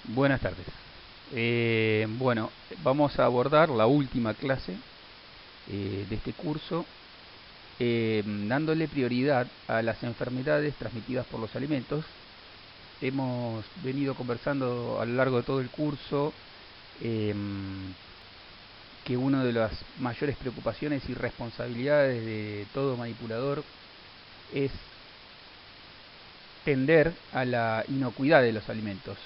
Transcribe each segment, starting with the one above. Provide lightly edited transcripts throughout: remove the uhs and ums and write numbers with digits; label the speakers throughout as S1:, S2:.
S1: Buenas tardes. Bueno, vamos a abordar la última clase de este curso, dándole prioridad a las enfermedades transmitidas por los alimentos. Hemos venido conversando a lo largo de todo el curso eh, que una de las mayores preocupaciones y responsabilidades de todo manipulador es tender a la inocuidad de los alimentos,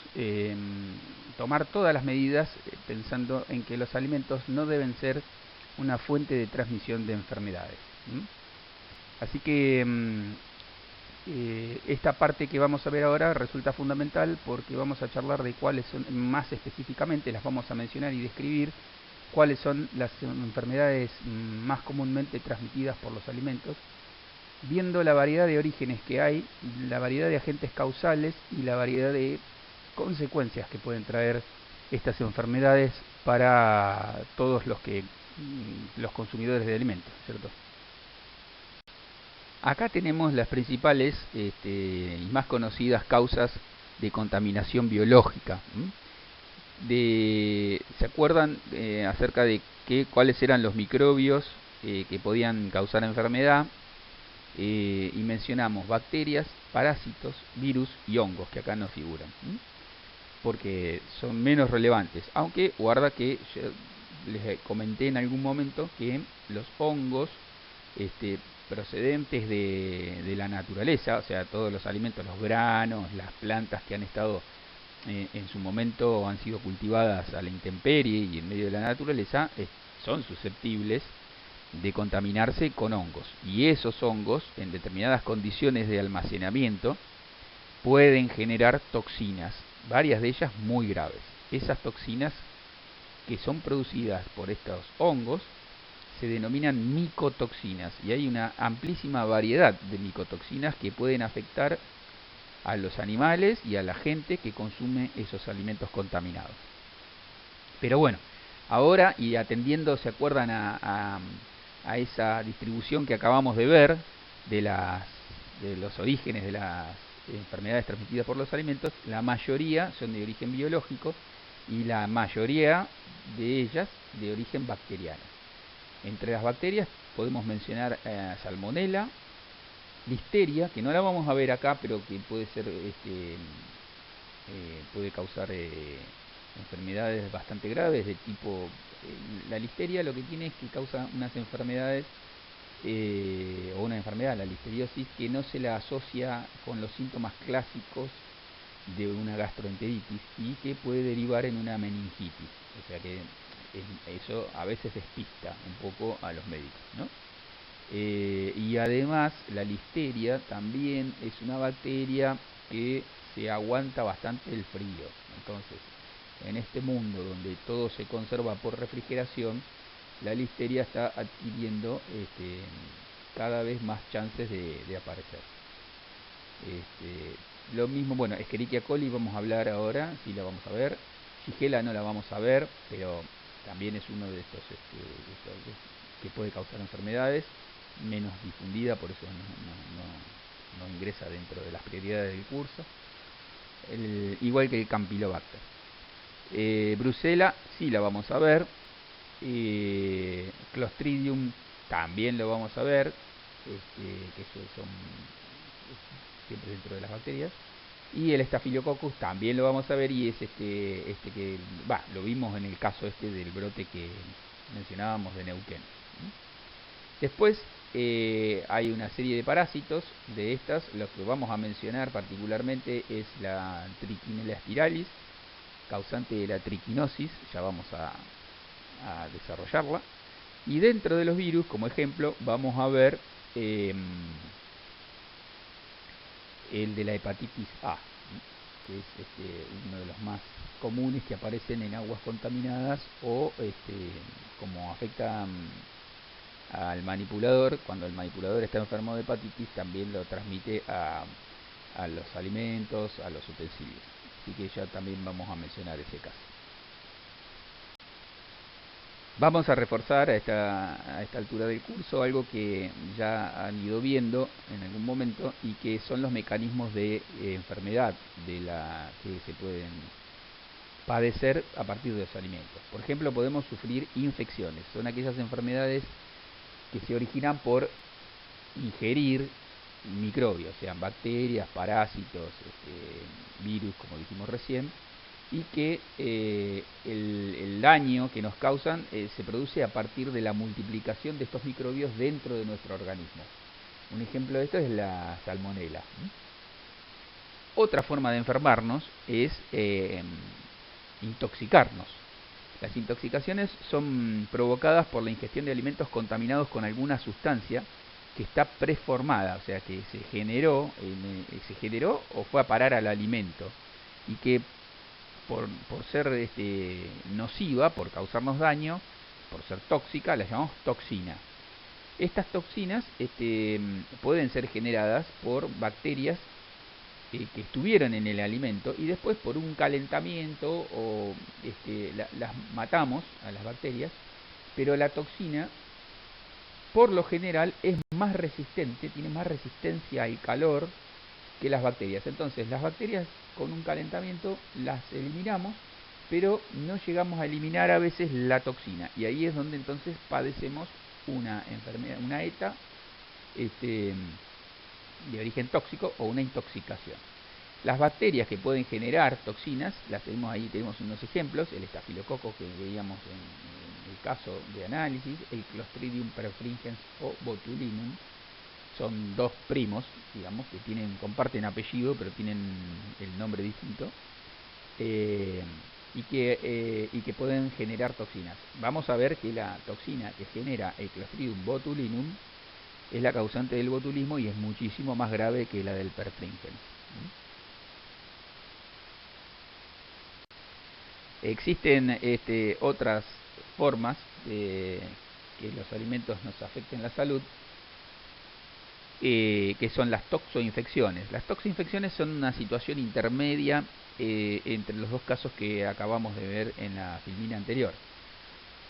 S1: tomar todas las medidas pensando en que los alimentos no deben ser una fuente de transmisión de enfermedades. Así que esta parte que vamos a ver ahora resulta fundamental porque vamos a charlar de cuáles son, más específicamente las vamos a mencionar y describir cuáles son las enfermedades más comúnmente transmitidas por los alimentos, viendo la variedad de orígenes que hay, la variedad de agentes causales y la variedad de consecuencias que pueden traer estas enfermedades para todos los consumidores de alimentos, ¿cierto? Acá tenemos las principales y más conocidas causas de contaminación biológica. ¿Se acuerdan acerca de cuáles eran los microbios que podían causar enfermedad? Y mencionamos bacterias, parásitos, virus y hongos, que acá no figuran, porque son menos relevantes, aunque guarda que yo les comenté en algún momento que los hongos procedentes de la naturaleza, o sea, todos los alimentos, los granos, las plantas que han estado en su momento han sido cultivadas a la intemperie y en medio de la naturaleza, son susceptibles de contaminarse con hongos. Y esos hongos, en determinadas condiciones de almacenamiento, pueden generar toxinas, varias de ellas muy graves. Esas toxinas que son producidas por estos hongos se denominan micotoxinas y hay una amplísima variedad de micotoxinas que pueden afectar a los animales y a la gente que consume esos alimentos contaminados. Pero bueno, ahora y atendiendo, ¿se acuerdan a esa distribución que acabamos de ver de los orígenes de las enfermedades transmitidas por los alimentos? La mayoría son de origen biológico y la mayoría de ellas de origen bacteriano. Entre las bacterias podemos mencionar salmonella, listeria, que no la vamos a ver acá, pero que puede ser puede causar enfermedades bastante graves de tipo la listeria. Lo que tiene es que causa unas enfermedades o una enfermedad, la listeriosis, que no se la asocia con los síntomas clásicos de una gastroenteritis y que puede derivar en una meningitis. O sea que eso a veces despista un poco a los médicos, ¿no? Y además la listeria también es una bacteria que se aguanta bastante el frío. Entonces, en este mundo donde todo se conserva por refrigeración, la listeria está adquiriendo cada vez más chances de aparecer. Lo mismo, bueno, Escherichia coli vamos a hablar ahora, sí la vamos a ver. Shigella no la vamos a ver, pero también es uno de estos que puede causar enfermedades, menos difundida, por eso no ingresa dentro de las prioridades del curso. Igual que el Campylobacter. Brucella sí la vamos a ver. Clostridium también lo vamos a ver, que son siempre dentro de las bacterias. Y el Staphylococcus también lo vamos a ver, y es que lo vimos en el caso del brote que mencionábamos de Neuquén. Después hay una serie de parásitos de estas. Lo que vamos a mencionar particularmente es la Trichinella spiralis, causante de la triquinosis, ya vamos a desarrollarla. Y dentro de los virus, como ejemplo, vamos a ver el de la hepatitis A, que es uno de los más comunes que aparecen en aguas contaminadas o como afecta al manipulador. Cuando el manipulador está enfermo de hepatitis, también lo transmite a los alimentos, a los utensilios. Así que ya también vamos a mencionar ese caso. Vamos a reforzar a esta altura del curso algo que ya han ido viendo en algún momento, y que son los mecanismos de enfermedad que se pueden padecer a partir de los alimentos. Por ejemplo, podemos sufrir infecciones. Son aquellas enfermedades que se originan por ingerir microbios, sean bacterias, parásitos, virus, como dijimos recién, y que el daño que nos causan se produce a partir de la multiplicación de estos microbios dentro de nuestro organismo. Un ejemplo de esto es la salmonela. Otra forma de enfermarnos es intoxicarnos. Las intoxicaciones son provocadas por la ingestión de alimentos contaminados con alguna sustancia que está preformada, o sea que se generó o fue a parar al alimento, y que por ser nociva, por causarnos daño, por ser tóxica, la llamamos toxina. Estas toxinas pueden ser generadas por bacterias que estuvieron en el alimento, y después por un calentamiento o las matamos a las bacterias, pero la toxina por lo general es más resistente, tiene más resistencia al calor que las bacterias. Entonces las bacterias con un calentamiento las eliminamos, pero no llegamos a eliminar a veces la toxina, y ahí es donde entonces padecemos una enfermedad, una ETA de origen tóxico o una intoxicación. Las bacterias que pueden generar toxinas, las tenemos ahí, tenemos unos ejemplos: el estafilococo que veíamos en el caso de análisis, el Clostridium perfringens o botulinum. Son dos primos, digamos, que comparten apellido, pero tienen el nombre distinto, y que pueden generar toxinas. Vamos a ver que la toxina que genera el Clostridium botulinum es la causante del botulismo y es muchísimo más grave que la del perfringens. Existen otras formas de que los alimentos nos afecten la salud, que son las toxoinfecciones. Las toxoinfecciones son una situación intermedia entre los dos casos que acabamos de ver en la filmina anterior.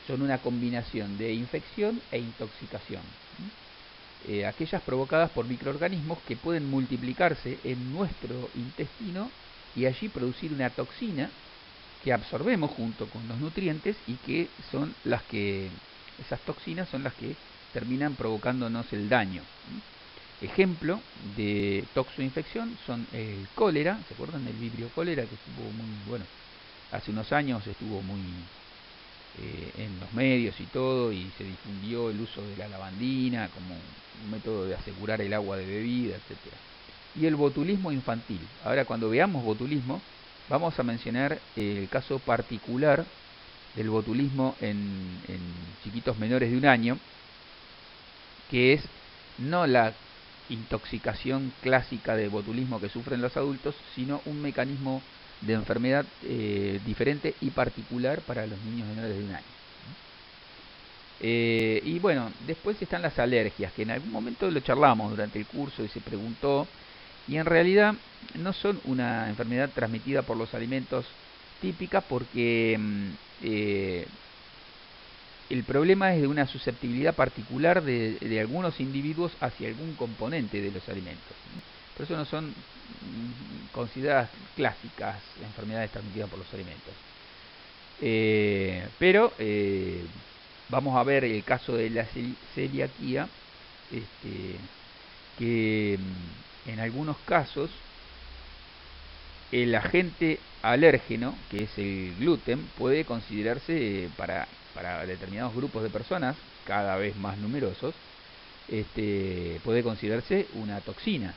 S1: Son una combinación de infección e intoxicación. Aquellas provocadas por microorganismos que pueden multiplicarse en nuestro intestino y allí producir una toxina que absorbemos junto con los nutrientes, y que son esas toxinas son las que terminan provocándonos el daño. Ejemplo de toxoinfección son el cólera. ¿Se acuerdan del vibrio cólera, que estuvo hace unos años estuvo muy en los medios y todo, y se difundió el uso de la lavandina como un método de asegurar el agua de bebida, etcétera? Y el botulismo infantil. Ahora, cuando veamos botulismo, vamos a mencionar el caso particular del botulismo en chiquitos menores de 1 año, que es no la intoxicación clásica de botulismo que sufren los adultos, sino un mecanismo de enfermedad diferente y particular para los niños menores de 1 año. Y bueno, después están las alergias, que en algún momento lo charlamos durante el curso y se preguntó, y en realidad no son una enfermedad transmitida por los alimentos típica, porque el problema es de una susceptibilidad particular de algunos individuos hacia algún componente de los alimentos. Por eso no son consideradas clásicas enfermedades transmitidas por los alimentos. Pero vamos a ver el caso de la celiaquía, que en algunos casos el agente alérgeno, que es el gluten, puede considerarse para determinados grupos de personas, cada vez más numerosos, puede considerarse una toxina,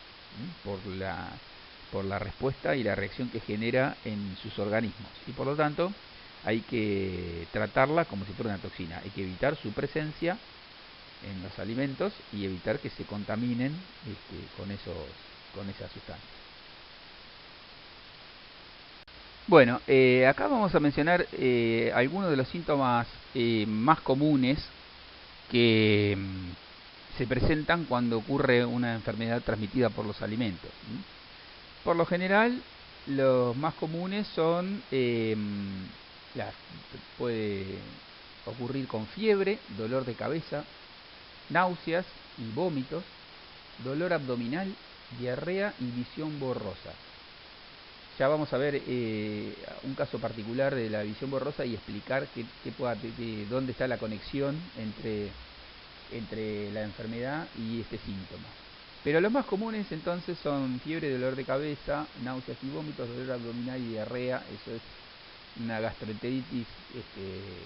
S1: por la respuesta y la reacción que genera en sus organismos, y por lo tanto hay que tratarla como si fuera una toxina. Hay que evitar su presencia en los alimentos y evitar que se contaminen con esas sustancias. Bueno, acá vamos a mencionar algunos de los síntomas más comunes que se presentan cuando ocurre una enfermedad transmitida por los alimentos. Por lo general, los más comunes son, puede ocurrir con fiebre, dolor de cabeza, náuseas y vómitos, dolor abdominal, diarrea y visión borrosa. ya vamos a ver un caso particular de la visión borrosa y explicar de dónde está la conexión entre la enfermedad y este síntoma. Pero los más comunes entonces son fiebre, dolor de cabeza, náuseas y vómitos, dolor abdominal y diarrea. Eso es una gastroenteritis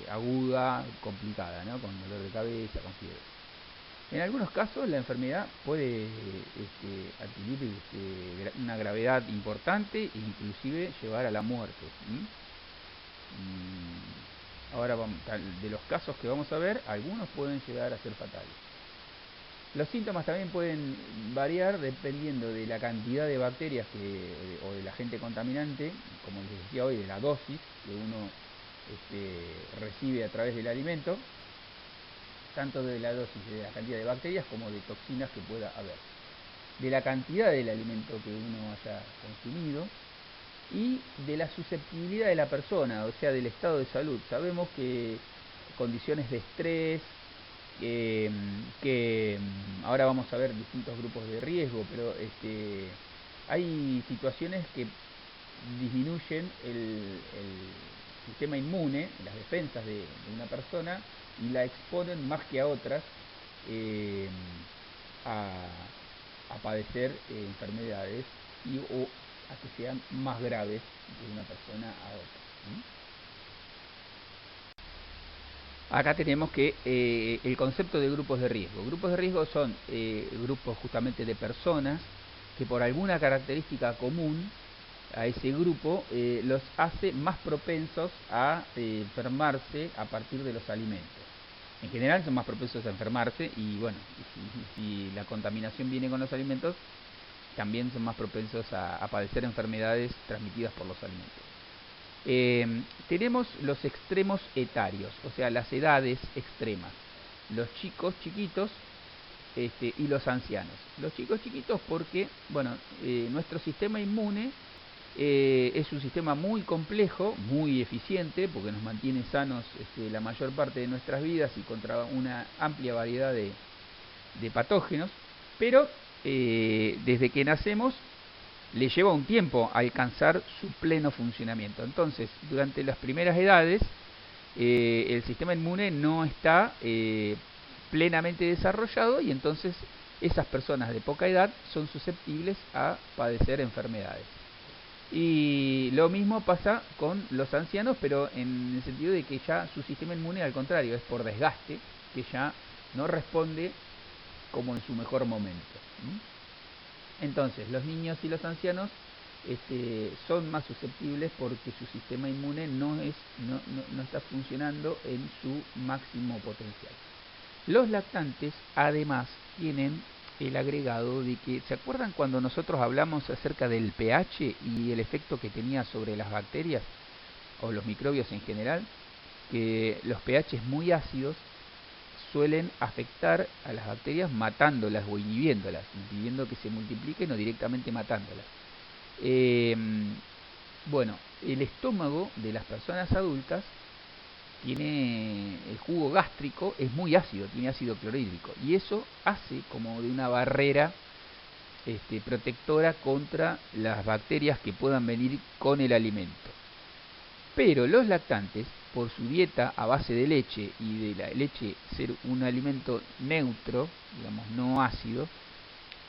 S1: aguda, complicada, ¿no? Con dolor de cabeza, con fiebre. En algunos casos la enfermedad puede adquirir una gravedad importante e inclusive llevar a la muerte. Ahora de los casos que vamos a ver, algunos pueden llegar a ser fatales. Los síntomas también pueden variar dependiendo de la cantidad de bacterias o del agente contaminante, como les decía hoy, de la dosis que uno recibe a través del alimento, tanto de la dosis de la cantidad de bacterias como de toxinas que pueda haber, de la cantidad del alimento que uno haya consumido y de la susceptibilidad de la persona, o sea, del estado de salud. Sabemos que condiciones de estrés, que ahora vamos a ver distintos grupos de riesgo, pero hay situaciones que disminuyen el sistema inmune, las defensas de una persona, y la exponen más que a otras a padecer enfermedades o a que sean más graves de una persona a otra. Acá tenemos que el concepto de grupos de riesgo. Grupos de riesgo son grupos justamente de personas que por alguna característica común a ese grupo los hace más propensos a enfermarse a partir de los alimentos. En general son más propensos a enfermarse y bueno, si la contaminación viene con los alimentos, también son más propensos a padecer enfermedades transmitidas por los alimentos. Tenemos los extremos etarios, o sea, las edades extremas, los chicos chiquitos y los ancianos. Los chicos chiquitos porque, bueno, nuestro sistema inmune es un sistema muy complejo, muy eficiente, porque nos mantiene sanos la mayor parte de nuestras vidas y contra una amplia variedad de patógenos, pero desde que nacemos le lleva un tiempo alcanzar su pleno funcionamiento. Entonces, durante las primeras edades, el sistema inmune no está plenamente desarrollado y entonces esas personas de poca edad son susceptibles a padecer enfermedades. Y lo mismo pasa con los ancianos, pero en el sentido de que ya su sistema inmune, al contrario, es por desgaste, que ya no responde como en su mejor momento. Entonces, los niños y los ancianos son más susceptibles porque su sistema inmune no está funcionando en su máximo potencial. Los lactantes, además, tienen el agregado de que, ¿se acuerdan cuando nosotros hablamos acerca del pH y el efecto que tenía sobre las bacterias o los microbios en general? Que los pH muy ácidos suelen afectar a las bacterias matándolas o inhibiéndolas, impidiendo que se multipliquen o directamente matándolas. Bueno, el estómago de las personas adultas tiene el jugo gástrico, es muy ácido, tiene ácido clorhídrico, y eso hace como de una barrera protectora contra las bacterias que puedan venir con el alimento. Pero los lactantes, por su dieta a base de leche y de la leche ser un alimento neutro, digamos no ácido,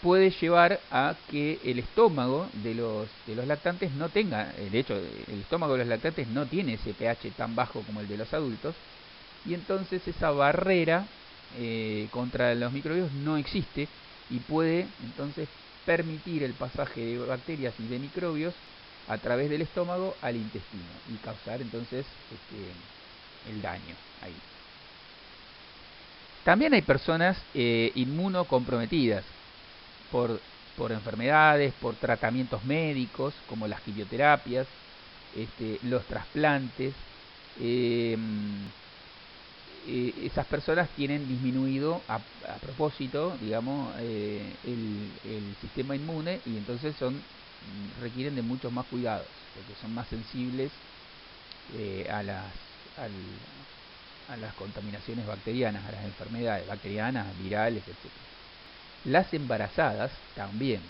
S1: puede llevar a que el estómago de los lactantes no tenga, de hecho el estómago de los lactantes no tiene ese pH tan bajo como el de los adultos, y entonces esa barrera contra los microbios no existe y puede entonces permitir el pasaje de bacterias y de microbios a través del estómago al intestino y causar entonces el daño ahí. También hay personas inmunocomprometidas por enfermedades, por tratamientos médicos como las quimioterapias, los trasplantes. Esas personas tienen disminuido a propósito, digamos, el sistema inmune y entonces requieren de muchos más cuidados porque son más sensibles a las contaminaciones bacterianas, a las enfermedades bacterianas, virales, etc. Las embarazadas también,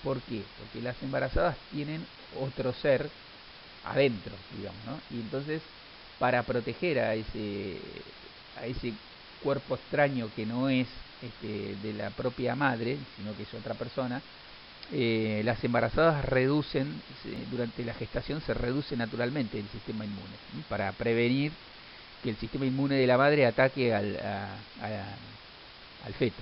S1: ¿Por qué? Porque las embarazadas tienen otro ser adentro, digamos, ¿no? Y entonces, para proteger a ese cuerpo extraño que no es de la propia madre, sino que es otra persona, las embarazadas durante la gestación se reduce naturalmente el sistema inmune, ¿sí? Para prevenir que el sistema inmune de la madre ataque al feto.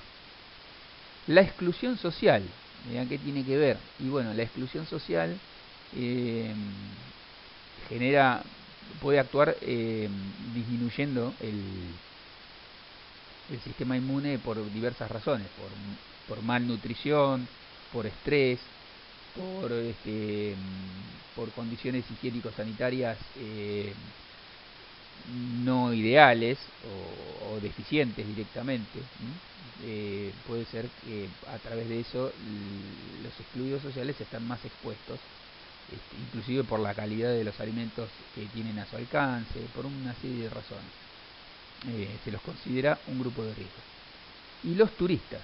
S1: La exclusión social, ¿vean qué tiene que ver? Y bueno, la exclusión social puede actuar disminuyendo el sistema inmune por diversas razones, por malnutrición, por estrés, por condiciones higiénico-sanitarias no ideales o deficientes directamente. Puede ser que a través de eso los excluidos sociales están más expuestos, inclusive por la calidad de los alimentos que tienen a su alcance, por una serie de razones. Se los considera un grupo de riesgo. Y los turistas.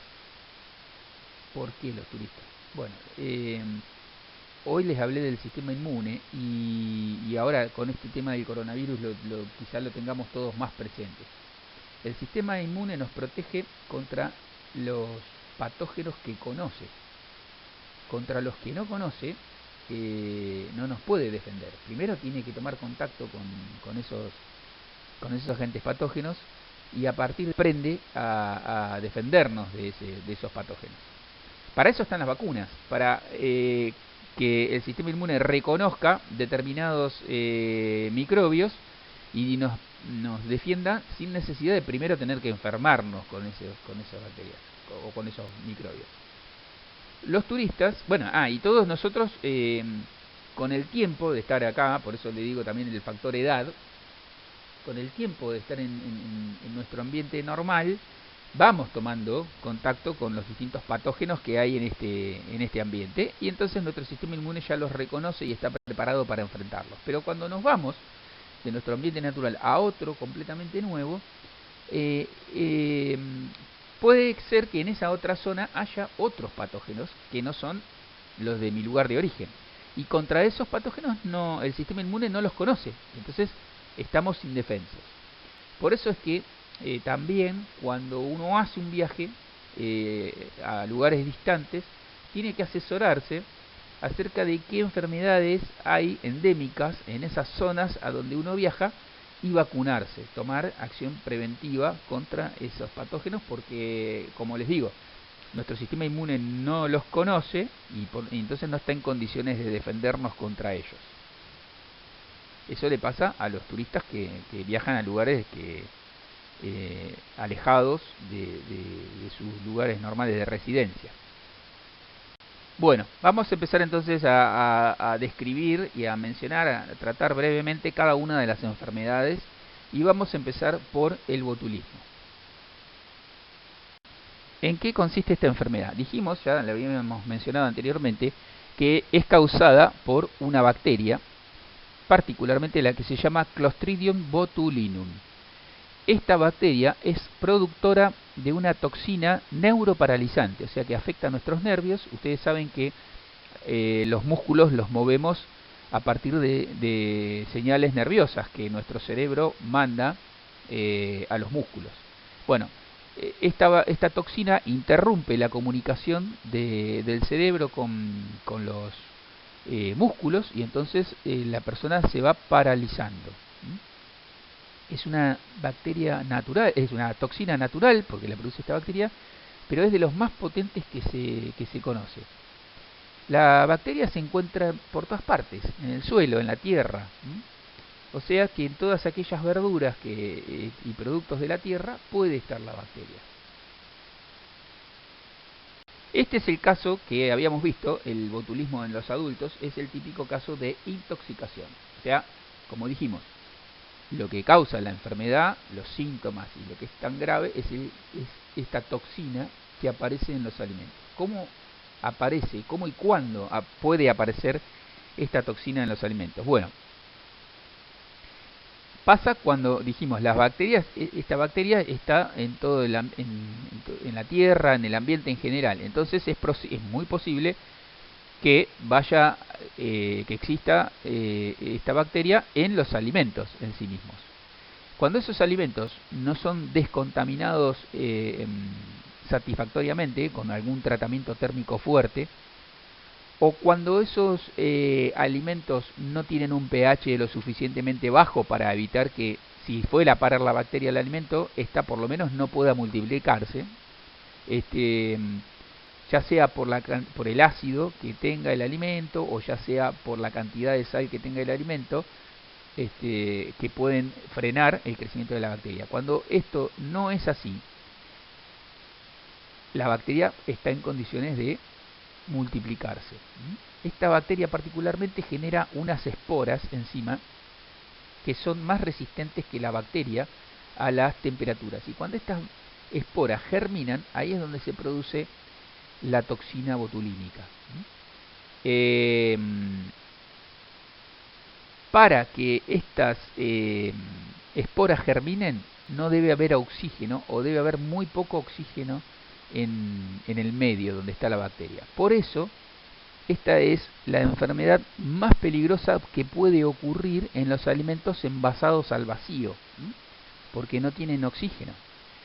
S1: ¿Por qué los turistas? Bueno, hoy les hablé del sistema inmune y ahora con este tema del coronavirus quizás lo tengamos todos más presentes. El sistema inmune nos protege contra los patógenos que conoce. Contra los que no conoce, no nos puede defender. Primero tiene que tomar contacto con esos agentes patógenos y a partir de ahí aprende a defendernos de esos patógenos. Para eso están las vacunas, para que el sistema inmune reconozca determinados microbios y nos defienda sin necesidad de primero tener que enfermarnos con esas bacterias o con esos microbios. Los turistas, bueno, y todos nosotros con el tiempo de estar acá, por eso le digo también el factor edad, con el tiempo de estar en nuestro ambiente normal, vamos tomando contacto con los distintos patógenos que hay en este ambiente y entonces nuestro sistema inmune ya los reconoce y está preparado para enfrentarlos. Pero cuando nos vamos de nuestro ambiente natural a otro completamente nuevo, puede ser que en esa otra zona haya otros patógenos que no son los de mi lugar de origen. Y contra esos patógenos el sistema inmune no los conoce, entonces estamos indefensos. Por eso es que también cuando uno hace un viaje a lugares distantes, tiene que asesorarse acerca de qué enfermedades hay endémicas en esas zonas a donde uno viaja y vacunarse, tomar acción preventiva contra esos patógenos porque, como les digo, nuestro sistema inmune no los conoce y entonces no está en condiciones de defendernos contra ellos. Eso le pasa a los turistas que viajan a lugares alejados de sus lugares normales de residencia. Bueno, vamos a empezar entonces a describir y a mencionar, a tratar brevemente cada una de las enfermedades y vamos a empezar por el botulismo. ¿En qué consiste esta enfermedad? Dijimos, ya lo habíamos mencionado anteriormente, que es causada por una bacteria, particularmente la que se llama Clostridium botulinum. Esta bacteria es productora de una toxina neuroparalizante, o sea que afecta a nuestros nervios. Ustedes saben que los músculos los movemos a partir de señales nerviosas que nuestro cerebro manda a los músculos. Bueno, esta toxina interrumpe la comunicación del cerebro con los músculos y entonces la persona se va paralizando. Es una bacteria natural, es una toxina natural porque la produce esta bacteria, pero es de los más potentes que se conoce. La bacteria se encuentra por todas partes, en el suelo, en la tierra. O sea que en todas aquellas verduras y productos de la tierra puede estar la bacteria. Este es el caso que habíamos visto, el botulismo en los adultos, es el típico caso de intoxicación. O sea, como dijimos, lo que causa la enfermedad, los síntomas y lo que es tan grave es esta toxina que aparece en los alimentos. ¿Cómo aparece? ¿Cómo y cuándo puede aparecer esta toxina en los alimentos? Bueno, pasa cuando dijimos las bacterias, esta bacteria está en todo en la tierra, en el ambiente en general. Entonces es muy posible que vaya, que exista esta bacteria en los alimentos en sí mismos. Cuando esos alimentos no son descontaminados satisfactoriamente con algún tratamiento térmico fuerte, o cuando esos alimentos no tienen un pH lo suficientemente bajo para evitar que, si fuera a parar la bacteria al alimento, esta por lo menos no pueda multiplicarse, ya sea por el ácido que tenga el alimento, o ya sea por la cantidad de sal que tenga el alimento, que pueden frenar el crecimiento de la bacteria. Cuando esto no es así, la bacteria está en condiciones de multiplicarse. Esta bacteria particularmente genera unas esporas encima que son más resistentes que la bacteria a las temperaturas. Y cuando estas esporas germinan, ahí es donde se produce la toxina botulínica. Para que estas esporas germinen, no debe haber oxígeno, o debe haber muy poco oxígeno en el medio donde está la bacteria. Por eso, esta es la enfermedad más peligrosa que puede ocurrir en los alimentos envasados al vacío, porque no tienen oxígeno.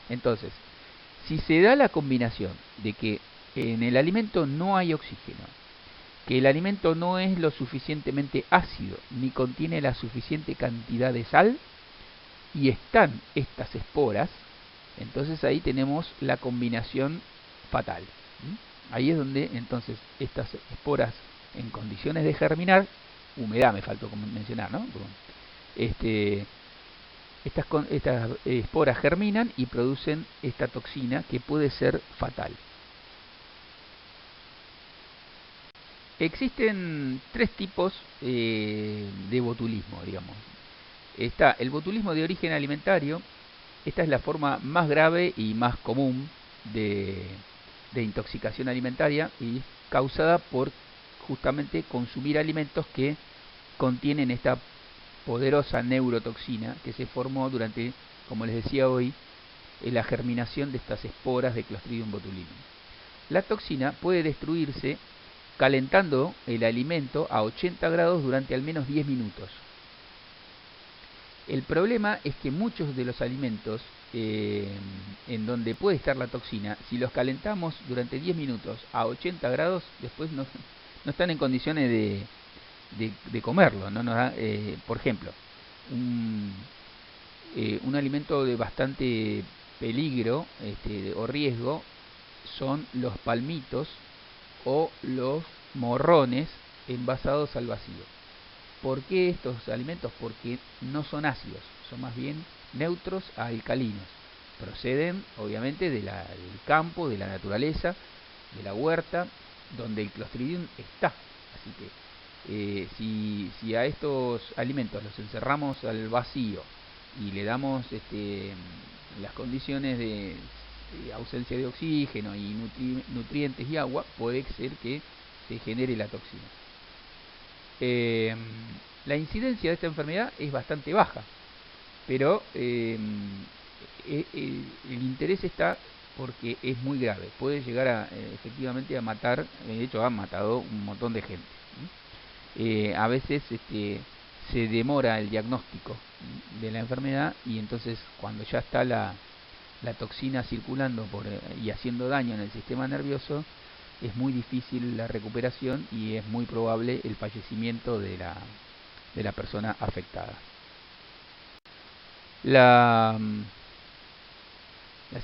S1: Entonces, si se da la combinación de que en el alimento no hay oxígeno, que el alimento no es lo suficientemente ácido, ni contiene la suficiente cantidad de sal, y están estas esporas, entonces ahí tenemos la combinación fatal. Ahí es donde entonces estas esporas, en condiciones de germinar, humedad me faltó mencionar, ¿no? Estas esporas germinan y producen esta toxina que puede ser fatal. Existen tres tipos de botulismo, digamos. Está el botulismo de origen alimentario. Esta es la forma más grave y más común de intoxicación alimentaria, y causada por justamente consumir alimentos que contienen esta poderosa neurotoxina que se formó durante, como les decía hoy, la germinación de estas esporas de Clostridium botulinum. La toxina puede destruirse calentando el alimento a 80 grados durante al menos 10 minutos. El problema es que muchos de los alimentos en donde puede estar la toxina, si los calentamos durante 10 minutos a 80 grados, después no están en condiciones de comerlo. No nos da, por ejemplo, un alimento de bastante peligro o riesgo son los palmitos o los morrones envasados al vacío. ¿Por qué estos alimentos? Porque no son ácidos, son más bien neutros a alcalinos. Proceden obviamente del campo, de la naturaleza, de la huerta, donde el Clostridium está. Así que si a estos alimentos los encerramos al vacío y le damos las condiciones de ausencia de oxígeno y nutrientes y agua, puede ser que se genere la toxina. La incidencia de esta enfermedad es bastante baja, pero el interés está porque es muy grave. Puede llegar a efectivamente a matar, de hecho ha matado un montón de gente. A veces se demora el diagnóstico de la enfermedad, y entonces cuando ya está la toxina circulando y haciendo daño en el sistema nervioso, es muy difícil la recuperación y es muy probable el fallecimiento de la persona afectada. La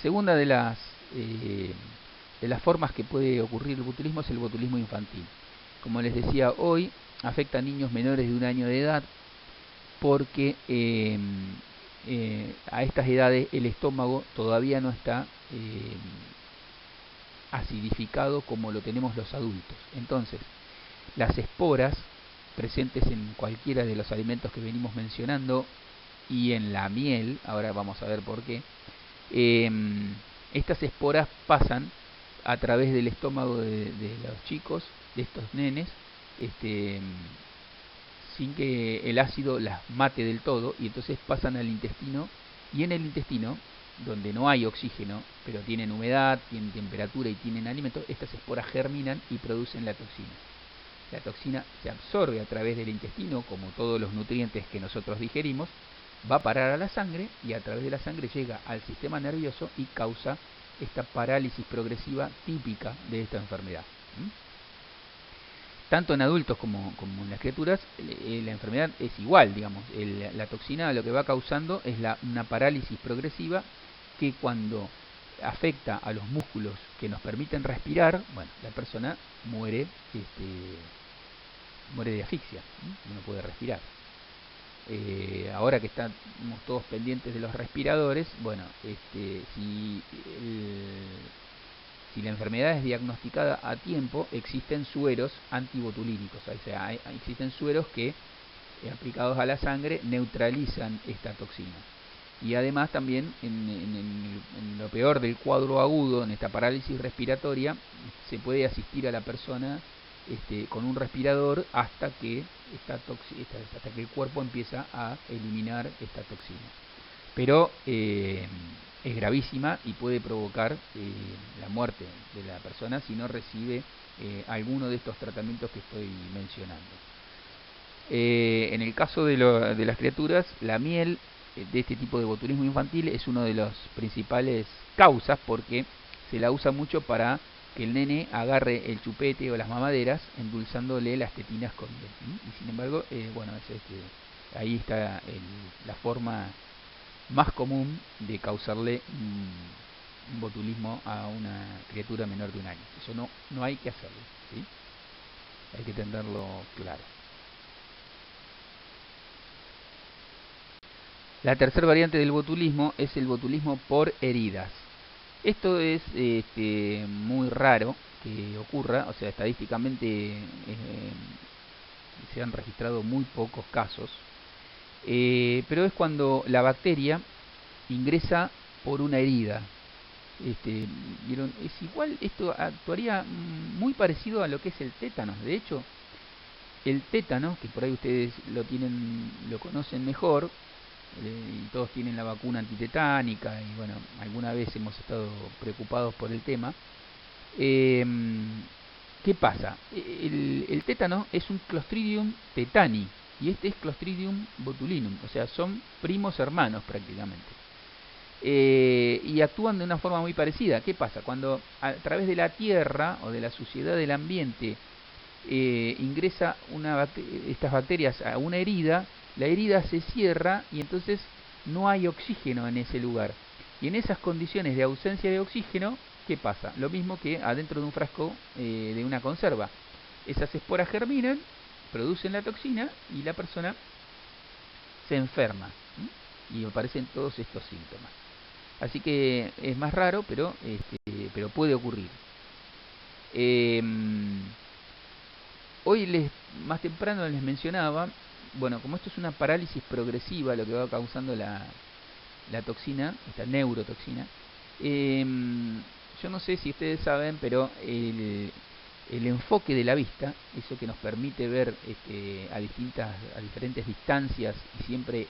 S1: segunda de las formas que puede ocurrir el botulismo es el botulismo infantil. Como les decía hoy, afecta a niños menores de 1 año de edad, porque a estas edades el estómago todavía no está acidificado como lo tenemos los adultos. Entonces, las esporas presentes en cualquiera de los alimentos que venimos mencionando y en la miel, ahora vamos a ver por qué, estas esporas pasan a través del estómago de los chicos, de estos nenes, sin que el ácido las mate del todo, y entonces pasan al intestino, y en el intestino, donde no hay oxígeno, pero tienen humedad, tienen temperatura y tienen alimento, estas esporas germinan y producen la toxina. La toxina se absorbe a través del intestino, como todos los nutrientes que nosotros digerimos, va a parar a la sangre y a través de la sangre llega al sistema nervioso y causa esta parálisis progresiva típica de esta enfermedad. Tanto en adultos como en las criaturas, la enfermedad es igual, digamos. La toxina lo que va causando es una parálisis progresiva que cuando afecta a los músculos que nos permiten respirar, bueno, la persona muere, muere de asfixia, no puede respirar. Ahora que estamos todos pendientes de los respiradores, bueno, si la enfermedad es diagnosticada a tiempo, existen sueros antibotulínicos, o sea, existen sueros que, aplicados a la sangre, neutralizan esta toxina. Y además también, en lo peor del cuadro agudo, en esta parálisis respiratoria, se puede asistir a la persona con un respirador hasta que el cuerpo empieza a eliminar esta toxina. Pero es gravísima y puede provocar la muerte de la persona si no recibe alguno de estos tratamientos que estoy mencionando. En el caso de las criaturas, la miel de este tipo de botulismo infantil es una de las principales causas, porque se la usa mucho para que el nene agarre el chupete o las mamaderas endulzándole las tetinas con miel. Y sin embargo, bueno, ahí está la forma más común de causarle un botulismo a una criatura menor de un año. Eso no hay que hacerlo, ¿sí? Hay que tenerlo claro. La tercera variante del botulismo es el botulismo por heridas. Esto es muy raro que ocurra, o sea, estadísticamente se han registrado muy pocos casos, pero es cuando la bacteria ingresa por una herida. ¿Vieron? Es igual, esto actuaría muy parecido a lo que es el tétano. De hecho, el tétano, que por ahí ustedes lo conocen mejor, y todos tienen la vacuna antitetánica, y bueno, alguna vez hemos estado preocupados por el tema. ¿Qué pasa? El tétano es un Clostridium tetani, y este es Clostridium botulinum, o sea, son primos hermanos prácticamente. Y actúan de una forma muy parecida. ¿Qué pasa? Cuando a través de la tierra o de la suciedad del ambiente ingresa estas bacterias a una herida, la herida se cierra y entonces no hay oxígeno en ese lugar. Y en esas condiciones de ausencia de oxígeno, ¿qué pasa? Lo mismo que adentro de un frasco de una conserva. Esas esporas germinan, producen la toxina y la persona se enferma. Y aparecen todos estos síntomas. Así que es más raro, pero puede ocurrir. Hoy más temprano les mencionaba, bueno, como esto es una parálisis progresiva, lo que va causando la toxina, esta neurotoxina, yo no sé si ustedes saben, pero el enfoque de la vista, eso que nos permite ver a diferentes distancias y siempre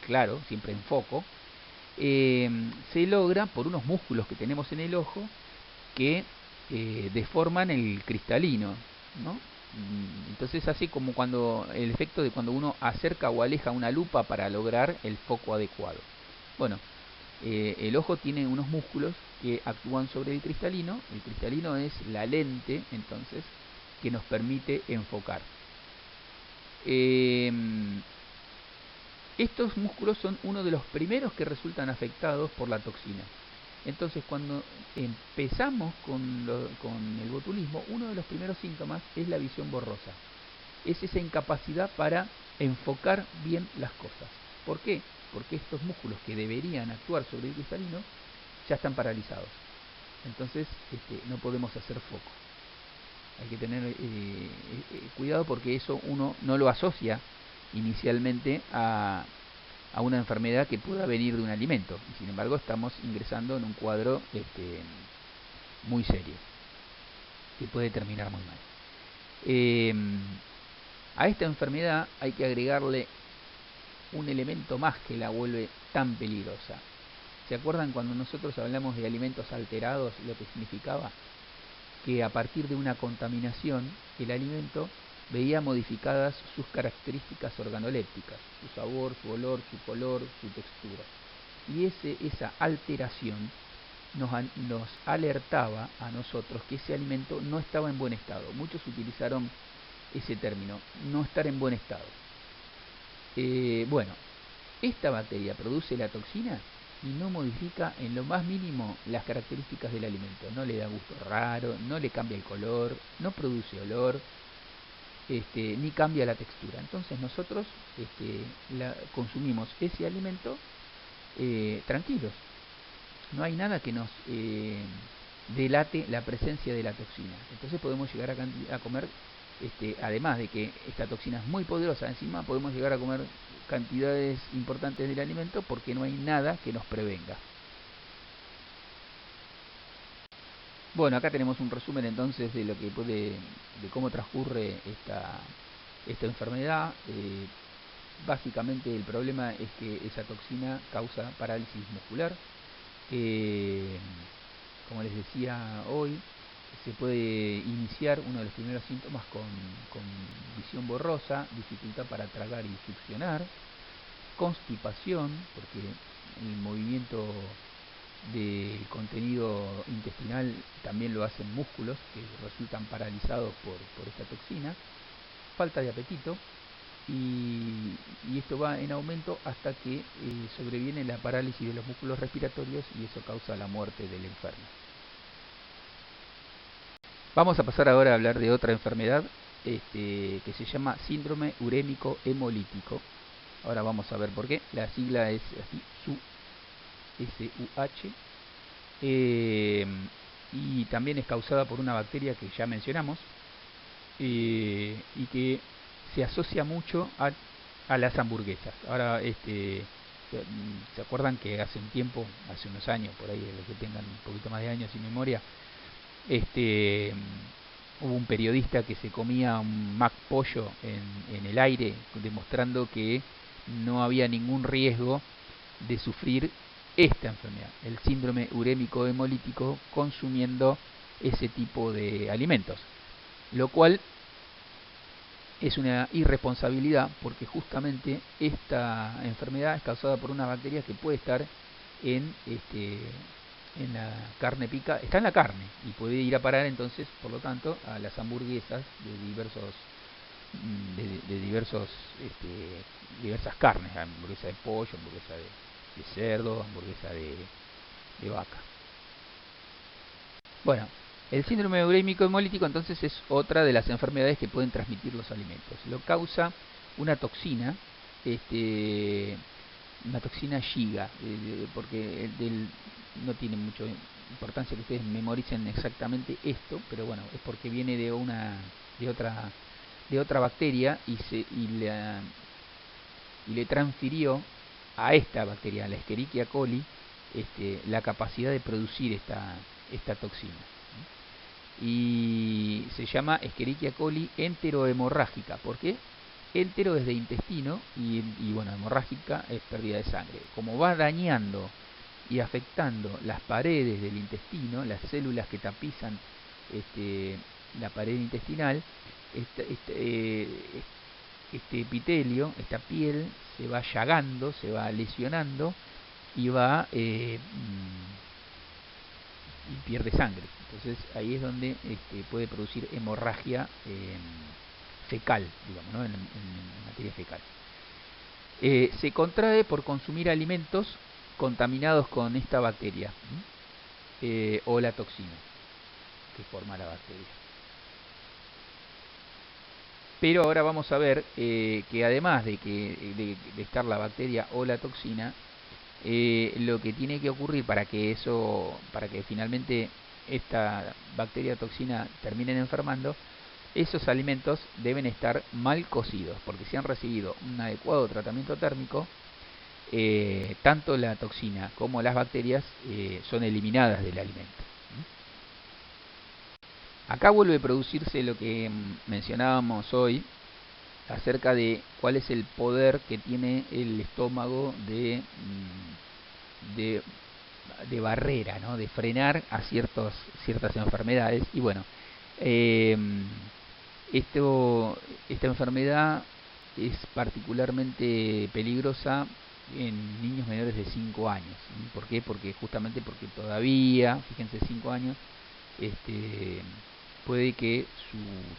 S1: claro, siempre en foco, se logra por unos músculos que tenemos en el ojo que deforman el cristalino, ¿no? Entonces así como el efecto de cuando uno acerca o aleja una lupa para lograr el foco adecuado. Bueno, el ojo tiene unos músculos que actúan sobre el cristalino es la lente entonces que nos permite enfocar. Estos músculos son uno de los primeros que resultan afectados por la toxina. Entonces, cuando empezamos con el botulismo, uno de los primeros síntomas es la visión borrosa. Es esa incapacidad para enfocar bien las cosas. ¿Por qué? Porque estos músculos que deberían actuar sobre el cristalino ya están paralizados. Entonces, no podemos hacer foco. Hay que tener cuidado porque eso uno no lo asocia inicialmente a una enfermedad que pueda venir de un alimento, y sin embargo estamos ingresando en un cuadro muy serio que puede terminar muy mal. A esta enfermedad hay que agregarle un elemento más que la vuelve tan peligrosa. ¿Se acuerdan cuando nosotros hablamos de alimentos alterados, lo que significaba? Que a partir de una contaminación el alimento veía modificadas sus características organolépticas, su sabor, su olor, su color, su textura. Y esa alteración nos alertaba a nosotros que ese alimento no estaba en buen estado. Muchos utilizaron ese término, no estar en buen estado. Bueno, esta bacteria produce la toxina y no modifica en lo más mínimo las características del alimento. No le da gusto raro, no le cambia el color, no produce olor, ni cambia la textura. Entonces nosotros consumimos ese alimento tranquilos. No hay nada que nos delate la presencia de la toxina. Entonces podemos llegar a comer, además de que esta toxina es muy poderosa, encima podemos llegar a comer cantidades importantes del alimento porque no hay nada que nos prevenga. Bueno, acá tenemos un resumen entonces de lo que de cómo transcurre esta enfermedad. Básicamente el problema es que esa toxina causa parálisis muscular. Como les decía hoy, se puede iniciar uno de los primeros síntomas con visión borrosa, dificultad para tragar y succionar, constipación, porque el movimiento del contenido intestinal también lo hacen músculos que resultan paralizados por esta toxina, falta de apetito, y esto va en aumento hasta que sobreviene la parálisis de los músculos respiratorios y eso causa la muerte del enfermo. Vamos a pasar ahora a hablar de otra enfermedad que se llama síndrome urémico hemolítico. Ahora vamos a ver por qué. La sigla es así, SUH, y también es causada por una bacteria que ya mencionamos y que se asocia mucho a las hamburguesas. Ahora, ¿se acuerdan que hace un tiempo, hace unos años, por ahí los que tengan un poquito más de años sin memoria, hubo un periodista que se comía un Mac pollo en el aire, demostrando que no había ningún riesgo de sufrir esta enfermedad, el síndrome urémico hemolítico, consumiendo ese tipo de alimentos, lo cual es una irresponsabilidad porque justamente esta enfermedad es causada por una bacteria que puede estar en la carne picada, está en la carne y puede ir a parar entonces, por lo tanto, a las hamburguesas de diversas carnes, hamburguesa de pollo, hamburguesa de cerdo, hamburguesa de vaca. Bueno, el síndrome urémico hemolítico entonces es otra de las enfermedades que pueden transmitir los alimentos. Lo causa una toxina, una toxina Shiga, porque no tiene mucha importancia que ustedes memoricen exactamente esto, pero bueno, es porque viene de otra bacteria y le transfirió a esta bacteria, a la Escherichia coli, la capacidad de producir esta toxina. Y se llama Escherichia coli enterohemorrágica. ¿Por qué? Entero es de intestino y bueno, hemorrágica es pérdida de sangre. Como va dañando y afectando las paredes del intestino, las células que tapizan la pared intestinal, este epitelio, esta piel, se va llagando, se va lesionando y y pierde sangre. Entonces ahí es donde puede producir hemorragia fecal, digamos, ¿no? en materia fecal. Se contrae por consumir alimentos contaminados con esta bacteria o la toxina que forma la bacteria. Pero ahora vamos a ver que además de estar la bacteria o la toxina, lo que tiene que ocurrir para que finalmente esta bacteria o toxina terminen enfermando, esos alimentos deben estar mal cocidos, porque si han recibido un adecuado tratamiento térmico, tanto la toxina como las bacterias son eliminadas del alimento. Acá vuelve a producirse lo que mencionábamos hoy acerca de cuál es el poder que tiene el estómago de barrera, ¿no? De frenar a ciertas enfermedades. Y bueno, Esta enfermedad es particularmente peligrosa en niños menores de 5 años. ¿Por qué? Justamente porque todavía, fíjense, 5 años, puede que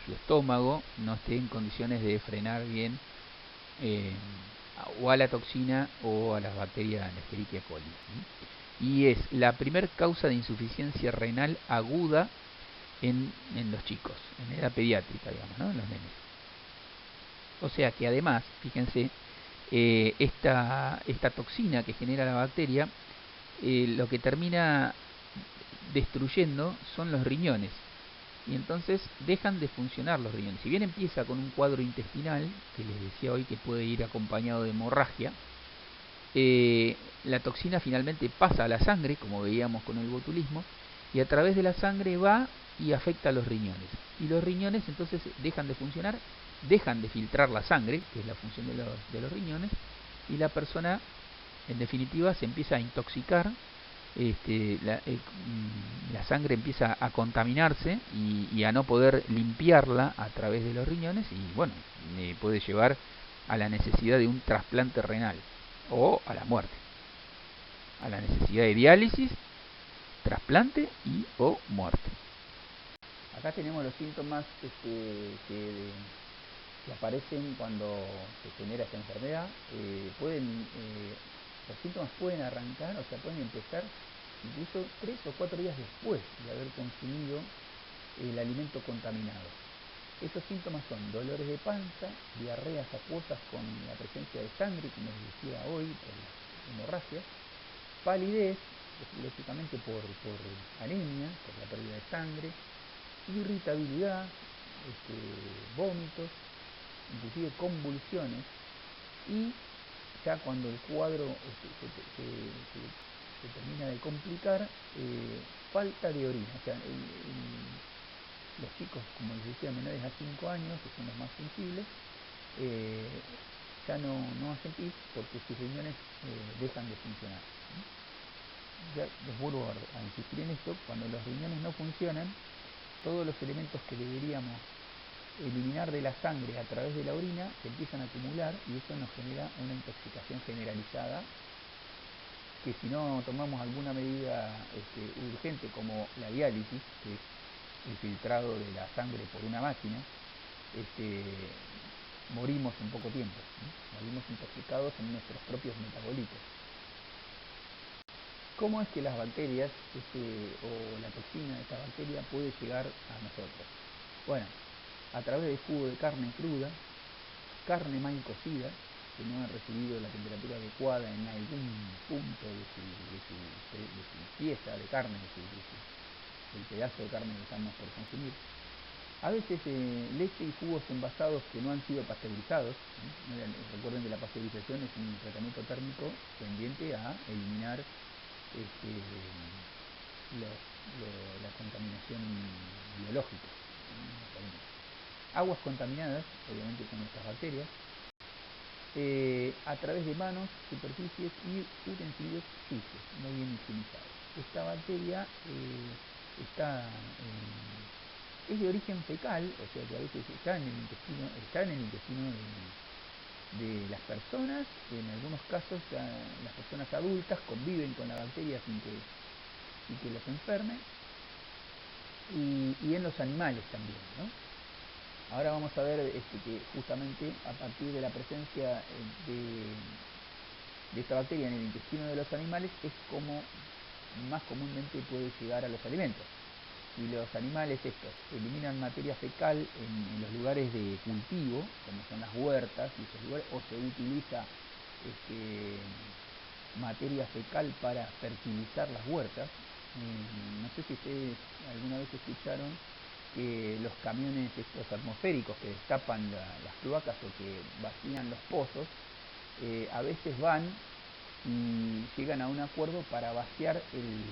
S1: su estómago no esté en condiciones de frenar bien eh, o a la toxina o a las bacterias Escherichia coli. Y es la primer causa de insuficiencia renal aguda en los chicos, en edad pediátrica, digamos, ¿no? En los nenes. O sea que además, fíjense, esta toxina que genera la bacteria, lo que termina destruyendo son los riñones. Y entonces dejan de funcionar los riñones. Si bien empieza con un cuadro intestinal, que les decía hoy que puede ir acompañado de hemorragia, la toxina finalmente pasa a la sangre, como veíamos con el botulismo, y a través de la sangre va y afecta a los riñones. Y los riñones entonces dejan de funcionar, dejan de filtrar la sangre, que es la función de los riñones, y la persona, en definitiva, se empieza a intoxicar, la sangre empieza a contaminarse y a no poder limpiarla a través de los riñones, y bueno, puede llevar a la necesidad de un trasplante renal o a la muerte, a la necesidad de diálisis, trasplante y o muerte. Acá tenemos los síntomas que aparecen cuando se genera esta enfermedad. Los síntomas pueden arrancar, o sea, pueden empezar incluso 3 o 4 días después de haber consumido el alimento contaminado. Esos síntomas son dolores de panza, diarreas acuosas con la presencia de sangre, como les decía hoy, por las hemorragias, palidez, lógicamente por anemia, por la pérdida de sangre, irritabilidad, vómitos, inclusive convulsiones, y ya cuando el cuadro se termina de complicar, falta de orina. O sea, los chicos, como les decía, menores a 5 años, que son los más sensibles, ya no hacen pis porque sus riñones dejan de funcionar. Ya les vuelvo a insistir en esto: cuando los riñones no funcionan, todos los elementos que deberíamos eliminar de la sangre a través de la orina se empiezan a acumular, y eso nos genera una intoxicación generalizada, que si no tomamos alguna medida urgente, como la diálisis, que es el filtrado de la sangre por una máquina, morimos en poco tiempo, morimos intoxicados en nuestros propios metabolitos. ¿Cómo es que las bacterias o la toxina de esta bacteria puede llegar a nosotros? Bueno, a través del jugo de carne cruda, carne mal cocida, que no ha recibido la temperatura adecuada en algún punto de su pieza de carne, del pedazo de carne que estamos por consumir. A veces leche y jugos envasados que no han sido pasteurizados. Recuerden que la pasteurización es un tratamiento térmico tendiente a eliminar la contaminación biológica. Aguas contaminadas, obviamente con estas bacterias, a través de manos, superficies y utensilios sucios, no bien higienizados. Esta bacteria es de origen fecal, o sea que a veces está en el intestino de las personas. En algunos casos las personas adultas conviven con la bacteria sin que los enferme, y en los animales también, ¿no? Ahora vamos a ver que justamente a partir de la presencia de esta bacteria en el intestino de los animales es como más comúnmente puede llegar a los alimentos. Si los animales estos eliminan materia fecal en los lugares de cultivo, como son las huertas y esos lugares, o se utiliza materia fecal para fertilizar las huertas, no sé si ustedes alguna vez escucharon que los camiones estos atmosféricos que destapan las cloacas o que vacían los pozos, a veces van y llegan a un acuerdo para vaciar el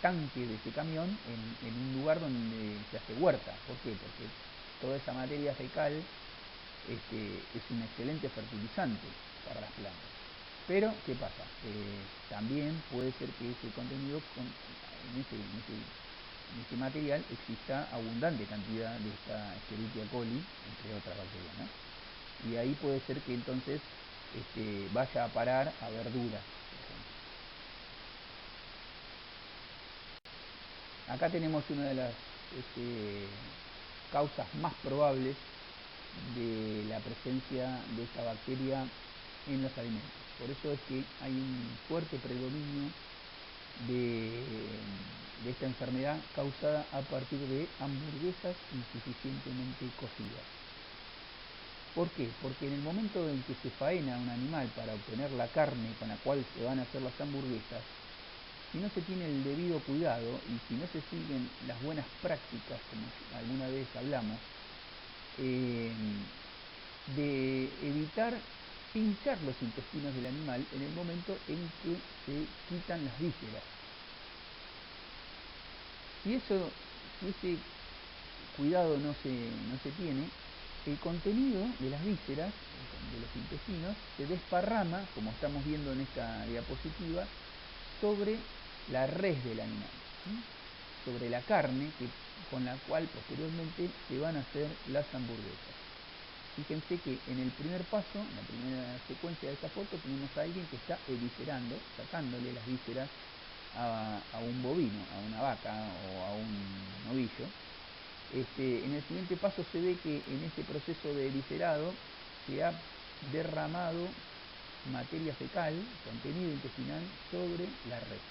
S1: tanque de ese camión en un lugar donde se hace huerta. ¿Por qué? Porque toda esa materia fecal es un excelente fertilizante para las plantas. Pero, ¿qué pasa? También puede ser que ese contenido ese material exista abundante cantidad de esta Escherichia coli, entre otras bacterias, ¿no? Y ahí puede ser que entonces vaya a parar a verduras, por ejemplo. Acá tenemos una de las causas más probables de la presencia de esta bacteria en los alimentos. Por eso es que hay un fuerte predominio de esta enfermedad causada a partir de hamburguesas insuficientemente cocidas. ¿Por qué? Porque en el momento en que se faena un animal para obtener la carne con la cual se van a hacer las hamburguesas, si no se tiene el debido cuidado y si no se siguen las buenas prácticas, como alguna vez hablamos, de evitar pinchar los intestinos del animal en el momento en que se quitan las vísceras. Si ese cuidado no se tiene, el contenido de las vísceras, de los intestinos, se desparrama, como estamos viendo en esta diapositiva, sobre la res del animal, ¿sí? Sobre la carne con la cual posteriormente se van a hacer las hamburguesas. Fíjense que en el primer paso, en la primera secuencia de esta foto, tenemos a alguien que está eviscerando, sacándole las vísceras a un bovino, a una vaca o a un novillo. En el siguiente paso se ve que en este proceso de eviscerado se ha derramado materia fecal, contenido intestinal, sobre la res.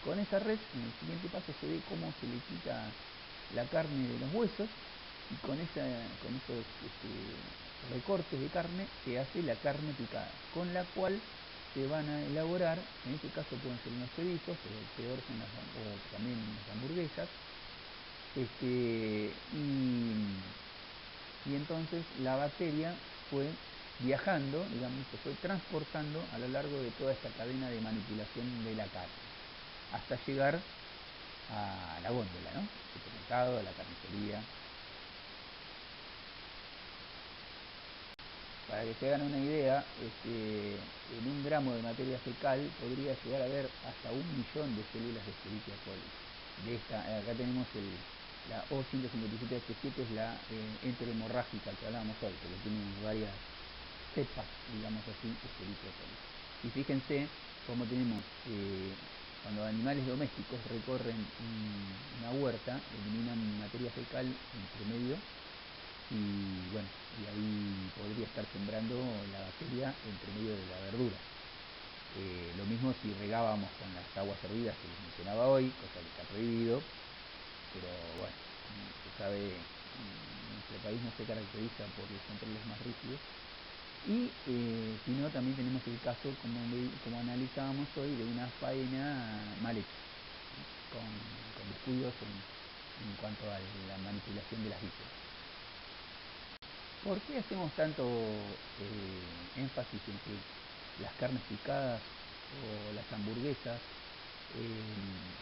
S1: Con esa res, en el siguiente paso se ve cómo se le quita la carne de los huesos y con esos recortes de carne se hace la carne picada, con la cual se van a elaborar, en este caso pueden ser unos chorizos, pero peor son o también las hamburguesas, y entonces la bacteria fue viajando, digamos, se fue transportando a lo largo de toda esta cadena de manipulación de la carne, hasta llegar a la góndola, ¿no? El supermercado, a la carnicería. Para que se hagan una idea, en un gramo de materia fecal podría llegar a haber hasta 1 millón de células de Escherichia coli. Acá tenemos la O157H7, es la enterohemorrágica que hablábamos hoy, porque tiene varias cepas, digamos así, de Escherichia coli. Y fíjense cómo tenemos, cuando animales domésticos recorren una huerta, eliminan materia fecal entre medio, y bueno, y ahí podría estar sembrando la bacteria entre medio de la verdura. Lo mismo si regábamos con las aguas hervidas que les mencionaba hoy, cosa que está prohibido, pero bueno, como se sabe, nuestro país no se caracteriza por los controles más rígidos. Y si no, también tenemos el caso, como analizábamos hoy, de una faena mal hecha, con descuidos en cuanto a la manipulación de las vísceras. ¿Por qué hacemos tanto énfasis en que las carnes picadas o las hamburguesas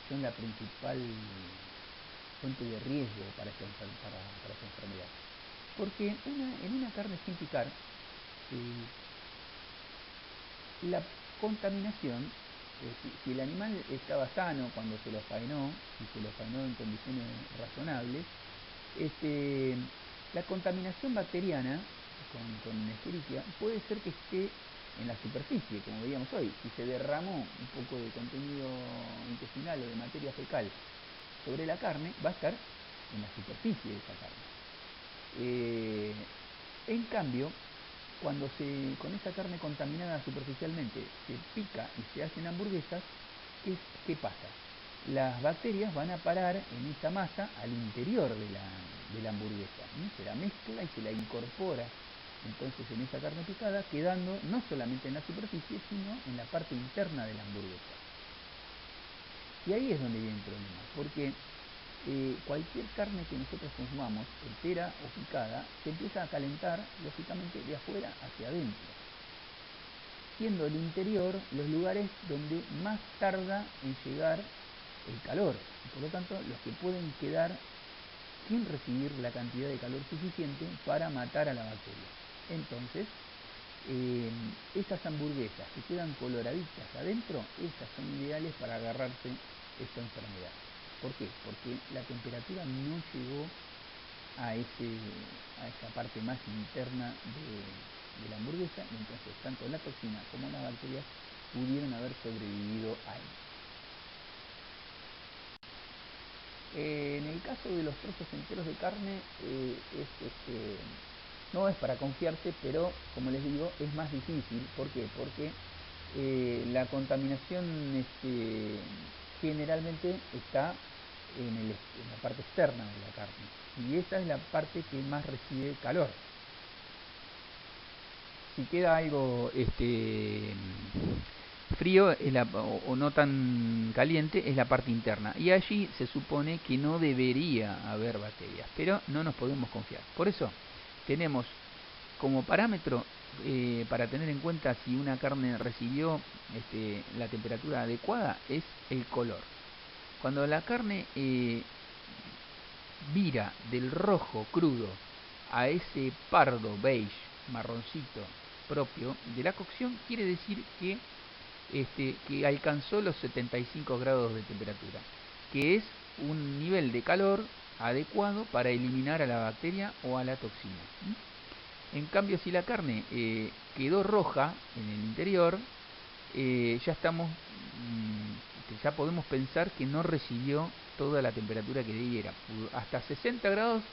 S1: son la principal fuente de riesgo para esta enfermedad? Porque en una carne sin picar, la contaminación, si el animal estaba sano cuando se lo faenó, y se lo faenó en condiciones razonables, la contaminación bacteriana con Escherichia puede ser que esté en la superficie, como veíamos hoy. Si se derramó un poco de contenido intestinal o de materia fecal sobre la carne, va a estar en la superficie de esa carne. En cambio, cuando con esa carne contaminada superficialmente se pica y se hacen hamburguesas, ¿qué pasa? Las bacterias van a parar en esa masa al interior de la hamburguesa, ¿sí? Se la mezcla y se la incorpora entonces en esa carne picada, quedando no solamente en la superficie, sino en la parte interna de la hamburguesa. Y ahí es donde viene el problema, porque cualquier carne que nosotros consumamos, entera o picada, se empieza a calentar, lógicamente, de afuera hacia adentro, siendo el interior los lugares donde más tarda en llegar el calor, y por lo tanto los que pueden quedar sin recibir la cantidad de calor suficiente para matar a la bacteria. Entonces, esas hamburguesas que quedan coloraditas adentro, esas son ideales para agarrarse esta enfermedad. ¿Por qué? Porque la temperatura no llegó a esa parte más interna de la hamburguesa, y entonces tanto la toxina como las bacterias pudieron haber sobrevivido ahí. En el caso de los trozos enteros de carne, no es para confiarse, pero como les digo, es más difícil. ¿Por qué? Porque la contaminación generalmente está en la parte externa de la carne, y esa es la parte que más recibe calor. Si queda algo frío o no tan caliente, es la parte interna, y allí se supone que no debería haber bacterias, pero no nos podemos confiar. Por eso tenemos como parámetro para tener en cuenta si una carne recibió la temperatura adecuada, es el color. Cuando la carne vira del rojo crudo a ese pardo beige marroncito propio de la cocción, quiere decir que alcanzó los 75 grados de temperatura, que es un nivel de calor adecuado para eliminar a la bacteria o a la toxina. En cambio, si la carne quedó roja en el interior, ya podemos pensar que no recibió toda la temperatura que debiera. Hasta 60 grados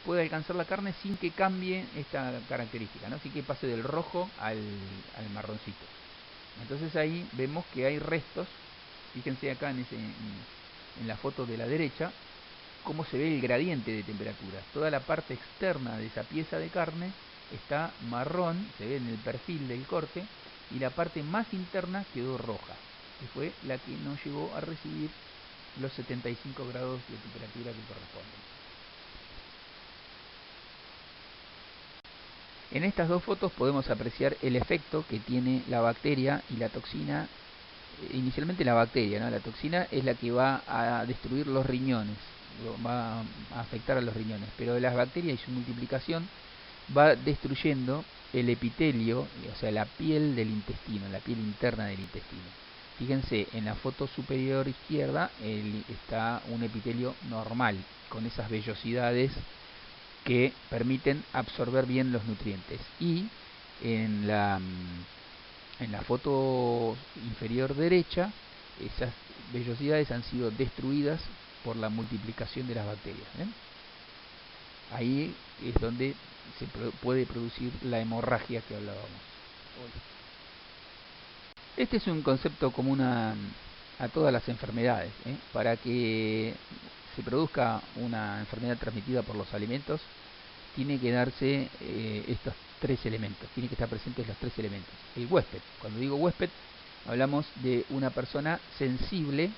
S1: puede alcanzar la carne sin que cambie esta característica, ¿no? Sin que pase del rojo al marroncito. Entonces ahí vemos que hay restos. Fíjense acá en la foto de la derecha cómo se ve el gradiente de temperatura. Toda la parte externa de esa pieza de carne está marrón, se ve en el perfil del corte, y la parte más interna quedó roja, que fue la que no llegó a recibir los 75 grados de temperatura que corresponden. En estas dos fotos podemos apreciar el efecto que tiene la bacteria y la toxina. Inicialmente la bacteria, ¿no? La toxina es la que va a destruir los riñones, va a afectar a los riñones, pero las bacterias y su multiplicación va destruyendo el epitelio, o sea, la piel del intestino, la piel interna del intestino. Fíjense, en la foto superior izquierda está un epitelio normal, con esas vellosidades que permiten absorber bien los nutrientes. Y en la foto inferior derecha, esas vellosidades han sido destruidas por la multiplicación de las bacterias. Ahí es donde se puede producir la hemorragia que hablábamos hoy. Este es un concepto común a todas las enfermedades. Para que se produzca una enfermedad transmitida por los alimentos, tiene que darse estos tres elementos, tiene que estar presentes los tres elementos. El huésped, cuando digo huésped, hablamos de una persona sensible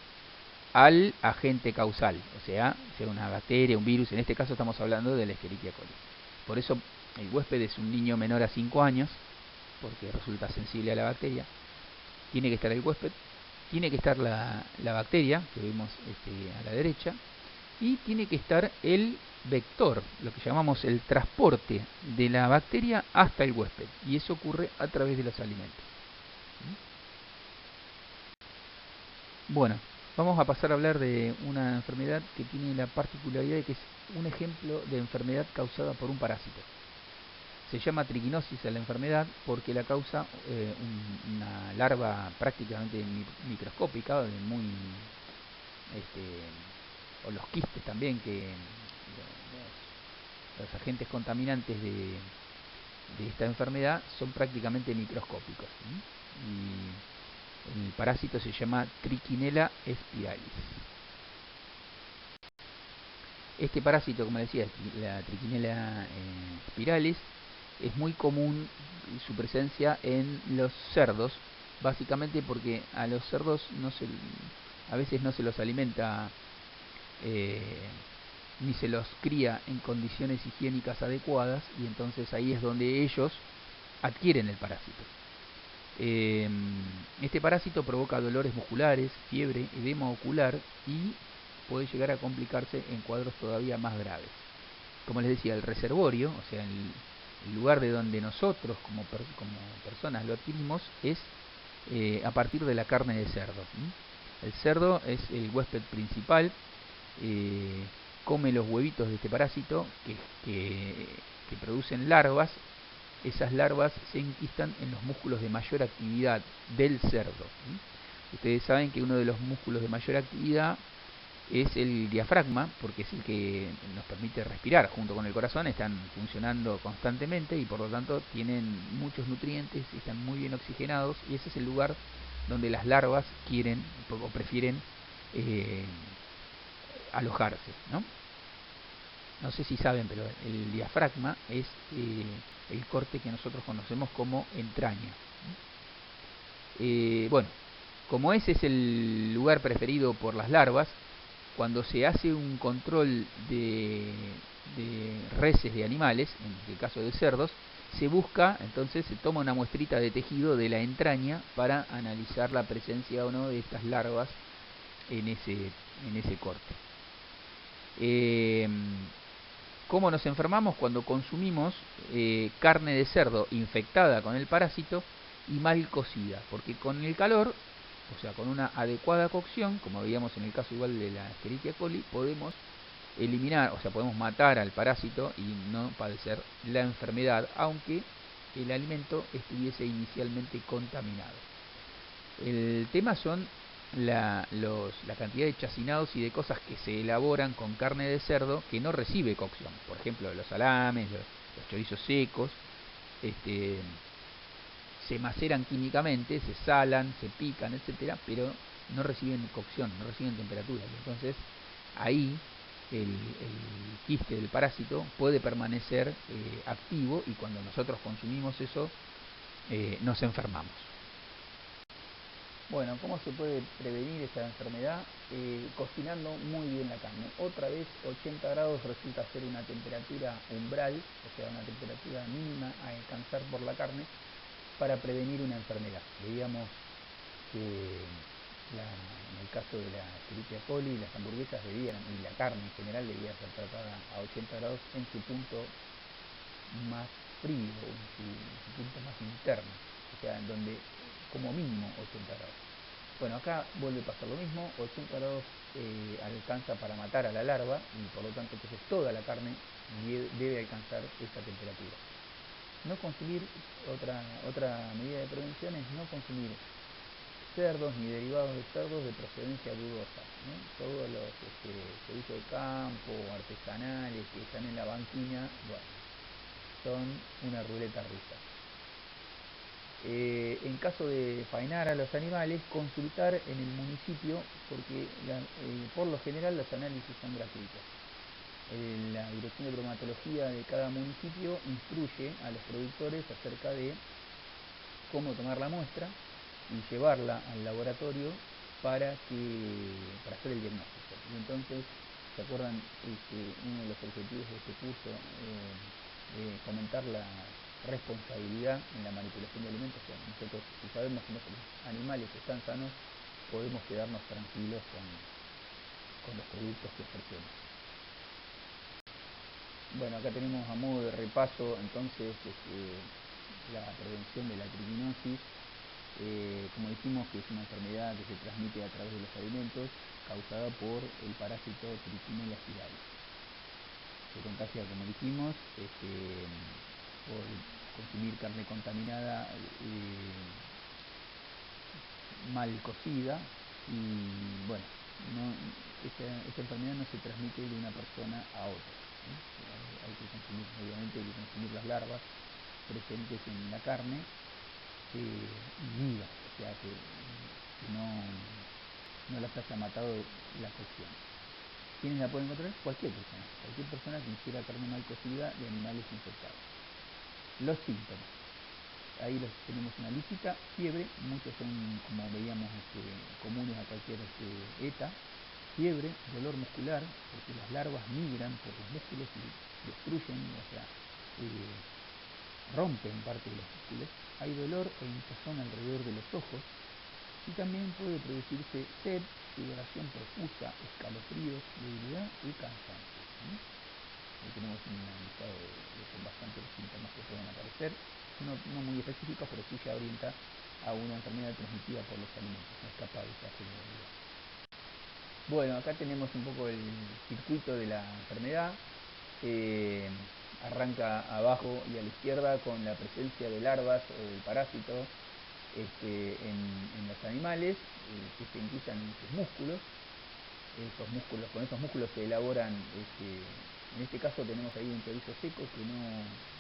S1: al agente causal, o sea una bacteria, un virus. En este caso estamos hablando de la Escherichia coli. Por eso el huésped es un niño menor a 5 años, porque resulta sensible a la bacteria. Tiene que estar el huésped, tiene que estar la bacteria, que vemos a la derecha, y tiene que estar el vector, lo que llamamos el transporte de la bacteria hasta el huésped, y eso ocurre a través de los alimentos. Bueno, vamos a pasar a hablar de una enfermedad que tiene la particularidad de que es un ejemplo de enfermedad causada por un parásito. Se llama triquinosis a la enfermedad porque la causa una larva prácticamente microscópica, muy o los quistes también, que los agentes contaminantes de esta enfermedad son prácticamente microscópicos. Y el parásito se llama Trichinella spiralis. Este parásito, como decía, la Trichinella spiralis, es muy común su presencia en los cerdos, básicamente porque a los cerdos a veces no se los alimenta ni se los cría en condiciones higiénicas adecuadas, y entonces ahí es donde ellos adquieren el parásito. Este parásito provoca dolores musculares, fiebre, edema ocular, y puede llegar a complicarse en cuadros todavía más graves. Como les decía, el reservorio, o sea, el lugar de donde nosotros como personas lo adquirimos, es a partir de la carne de cerdo. El cerdo es el huésped principal, come los huevitos de este parásito que producen larvas. Esas larvas se enquistan en los músculos de mayor actividad del cerdo. Ustedes saben que uno de los músculos de mayor actividad es el diafragma, porque es el que nos permite respirar. Junto con el corazón están funcionando constantemente y por lo tanto tienen muchos nutrientes, están muy bien oxigenados, y ese es el lugar donde las larvas quieren o prefieren alojarse, ¿no? No sé si saben, pero el diafragma es el corte que nosotros conocemos como entraña. Bueno, como ese es el lugar preferido por las larvas, cuando se hace un control de reses de animales, en el caso de cerdos, se busca, entonces se toma una muestrita de tejido de la entraña para analizar la presencia o no de estas larvas en ese corte. ¿Cómo nos enfermamos? Cuando consumimos carne de cerdo infectada con el parásito y mal cocida, porque con el calor, o sea, con una adecuada cocción, como veíamos en el caso igual de la Escherichia coli, podemos eliminar, o sea, podemos matar al parásito y no padecer la enfermedad, aunque el alimento estuviese inicialmente contaminado. El tema son la cantidad de chacinados y de cosas que se elaboran con carne de cerdo que no recibe cocción. Por ejemplo, los salames, los chorizos secos, se maceran químicamente, se salan, se pican, etcétera, pero no reciben cocción, no reciben temperatura. Y entonces ahí el quiste del parásito puede permanecer activo, y cuando nosotros consumimos eso nos enfermamos. Bueno, ¿cómo se puede prevenir esta enfermedad? Cocinando muy bien la carne. Otra vez, 80 grados resulta ser una temperatura umbral, o sea, una temperatura mínima a alcanzar por la carne para prevenir una enfermedad. Veíamos que en el caso de la Escherichia coli, las hamburguesas debían, y la carne en general, debía ser tratada a 80 grados en su punto más frío, en su punto más interno, o sea, en donde como mínimo 80 grados. Bueno, acá vuelve a pasar lo mismo, 80 grados alcanza para matar a la larva, y por lo tanto entonces toda la carne debe alcanzar esta temperatura. No consumir, otra medida de prevención es no consumir cerdos ni derivados de cerdos de procedencia dudosa, ¿no? Todos los servicios de campo, artesanales que están en la banquina, bueno, son una ruleta rusa. En caso de faenar a los animales, consultar en el municipio, porque por lo general los análisis son gratuitos. La Dirección de Bromatología de cada municipio instruye a los productores acerca de cómo tomar la muestra y llevarla al laboratorio para hacer el diagnóstico. Y entonces, ¿se acuerdan? Uno de los objetivos de este curso fomentar la responsabilidad en la manipulación de alimentos. Bueno, nosotros, si sabemos que nuestros animales están sanos, podemos quedarnos tranquilos con los productos que ofrecemos. Bueno, acá tenemos a modo de repaso entonces la prevención de la triquinosis. Como dijimos, que es una enfermedad que se transmite a través de los alimentos, causada por el parásito Trichinella spiralis. Se contagia, como dijimos, por consumir carne contaminada, mal cocida, y bueno, esta enfermedad no se transmite de una persona a otra. Hay que consumir, obviamente hay que consumir las larvas presentes en la carne vivas, o sea que no las haya matado la cocción. ¿Quiénes la pueden encontrar? Cualquier persona que ingiera carne mal cocida de animales infectados. Los síntomas, ahí los tenemos una listita: fiebre, muchos son, como veíamos, comunes a cualquier ETA. Fiebre, dolor muscular, porque las larvas migran por los músculos y destruyen, o sea, rompen parte de los músculos. Hay dolor e hinchazón alrededor de los ojos, y también puede producirse sed, sudoración profusa, escalofríos, debilidad y cansancio. Ahí tenemos un listado de son bastantes los síntomas que pueden aparecer, no muy específicos, pero sí ya orienta a una enfermedad transmitida por los alimentos, no escapa de esa generalidad. Bueno, acá tenemos un poco el circuito de la enfermedad. Arranca abajo y a la izquierda con la presencia de larvas o del parásito en los animales que se empiezan en sus músculos. Con esos músculos se elaboran, en este caso tenemos ahí un chorizo seco que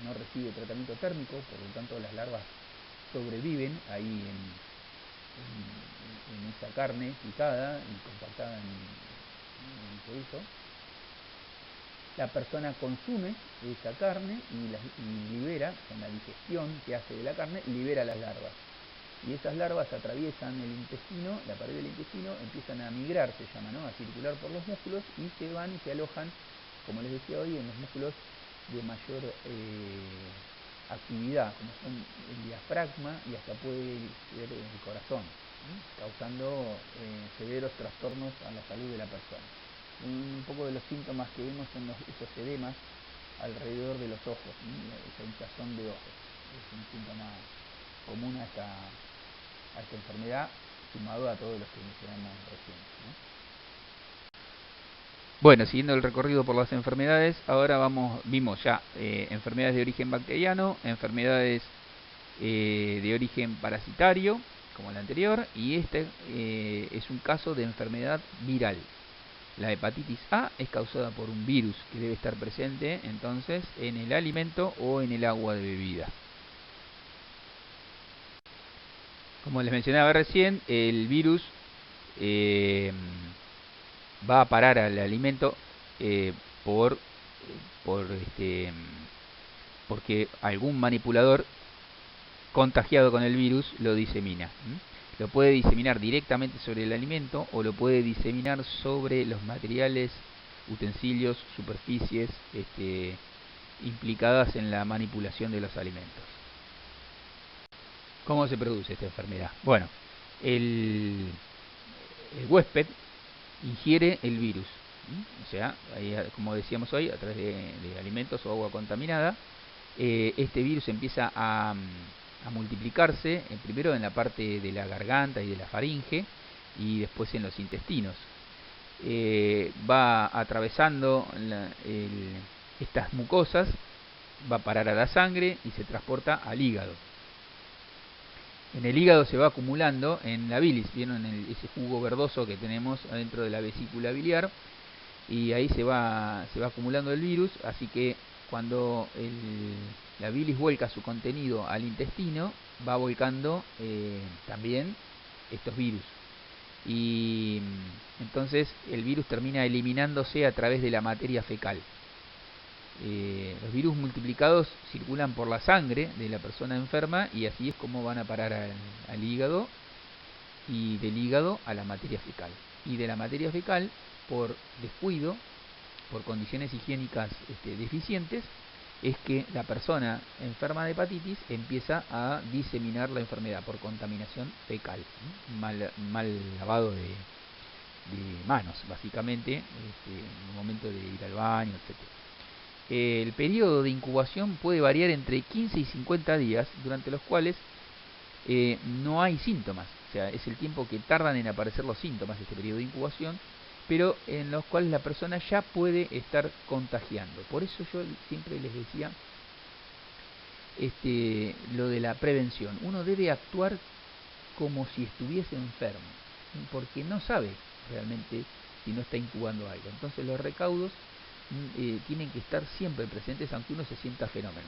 S1: no recibe tratamiento térmico, por lo tanto las larvas sobreviven ahí en esa carne picada y compactada en el chorizo. La persona consume esa carne y libera, con la digestión que hace de la carne, libera las larvas. Y esas larvas atraviesan el intestino, la pared del intestino, empiezan a migrar, se llama, ¿no?, a circular por los músculos y se van y se alojan, como les decía hoy, en los músculos de mayor actividad, como son el diafragma y hasta puede ser el corazón, causando severos trastornos a la salud de la persona. Un poco de los síntomas que vemos son esos edemas alrededor de los ojos, esa hinchazón de ojos. Es un síntoma común a esta enfermedad, sumado a todos los que mencionamos recién, ¿no? Bueno, siguiendo el recorrido por las enfermedades, ahora vimos ya enfermedades de origen bacteriano, enfermedades de origen parasitario, como la anterior, y este es un caso de enfermedad viral. La hepatitis A es causada por un virus que debe estar presente entonces en el alimento o en el agua de bebida. Como les mencionaba recién, el virus va a parar al alimento porque algún manipulador contagiado con el virus lo disemina. Lo puede diseminar directamente sobre el alimento o lo puede diseminar sobre los materiales, utensilios, superficies implicadas en la manipulación de los alimentos. ¿Cómo se produce esta enfermedad? Bueno, el huésped ingiere el virus, o sea, como decíamos hoy, a través de alimentos o agua contaminada. Este virus empieza a multiplicarse primero en la parte de la garganta y de la faringe y después en los intestinos. Va atravesando estas mucosas, va a parar a la sangre y se transporta al hígado. En el hígado se va acumulando en la bilis, ¿vieron ese jugo verdoso que tenemos adentro de la vesícula biliar? Y ahí se va acumulando el virus, así que cuando la bilis vuelca su contenido al intestino, va volcando también estos virus. Y entonces el virus termina eliminándose a través de la materia fecal. Los virus multiplicados circulan por la sangre de la persona enferma y así es como van a parar al hígado, y del hígado a la materia fecal. Y de la materia fecal, por descuido, por condiciones higiénicas deficientes, es que la persona enferma de hepatitis empieza a diseminar la enfermedad por contaminación fecal, mal lavado de manos, básicamente, en el momento de ir al baño, etc. El periodo de incubación puede variar entre 15 y 50 días, durante los cuales no hay síntomas. O sea, es el tiempo que tardan en aparecer los síntomas de este periodo de incubación, pero en los cuales la persona ya puede estar contagiando. Por eso yo siempre les decía lo de la prevención. Uno debe actuar como si estuviese enfermo, porque no sabe realmente si no está incubando algo. Entonces los recaudos tienen que estar siempre presentes, aunque uno se sienta fenómeno.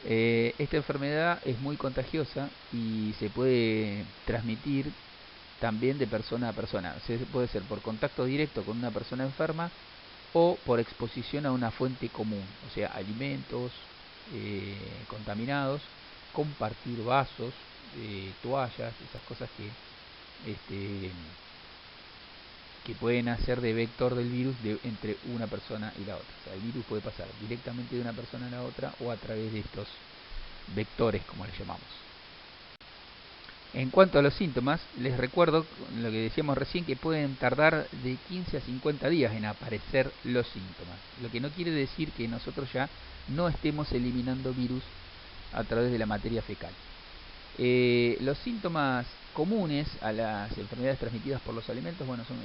S1: Esta enfermedad es muy contagiosa y se puede transmitir también de persona a persona. Puede ser por contacto directo con una persona enferma o por exposición a una fuente común, o sea, alimentos contaminados, compartir vasos, toallas, esas cosas que pueden hacer de vector del virus entre una persona y la otra. O sea, el virus puede pasar directamente de una persona a la otra o a través de estos vectores, como les llamamos. En cuanto a los síntomas, les recuerdo lo que decíamos recién, que pueden tardar de 15 a 50 días en aparecer los síntomas. Lo que no quiere decir que nosotros ya no estemos eliminando virus a través de la materia fecal. Los síntomas comunes a las enfermedades transmitidas por los alimentos, bueno, son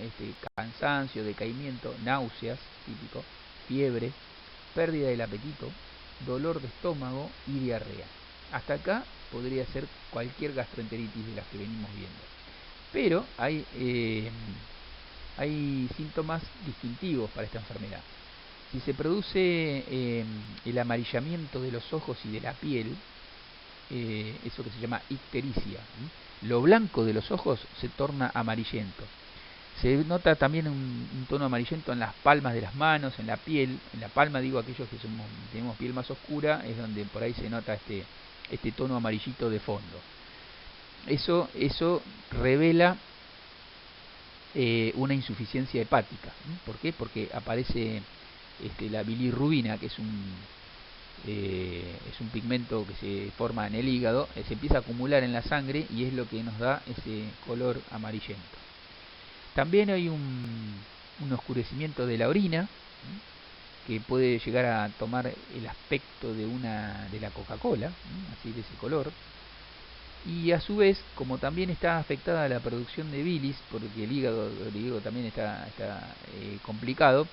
S1: cansancio, decaimiento, náuseas, típico, fiebre, pérdida del apetito, dolor de estómago y diarrea. Hasta acá podría ser cualquier gastroenteritis de las que venimos viendo. Pero hay síntomas distintivos para esta enfermedad. Si se produce el amarillamiento de los ojos y de la piel, eso que se llama ictericia, lo blanco de los ojos se torna amarillento. Se nota también un tono amarillento en las palmas de las manos, en la piel. En la palma, digo, aquellos que tenemos piel más oscura, es donde por ahí se nota este tono amarillito de fondo. Eso revela una insuficiencia hepática. ¿Por qué? Porque aparece la bilirrubina, que es un pigmento que se forma en el hígado, se empieza a acumular en la sangre y es lo que nos da ese color amarillento. También hay un oscurecimiento de la orina, que puede llegar a tomar el aspecto de la Coca-Cola, así de ese color. Y a su vez, como también está afectada la producción de bilis, porque el hígado también está complicado,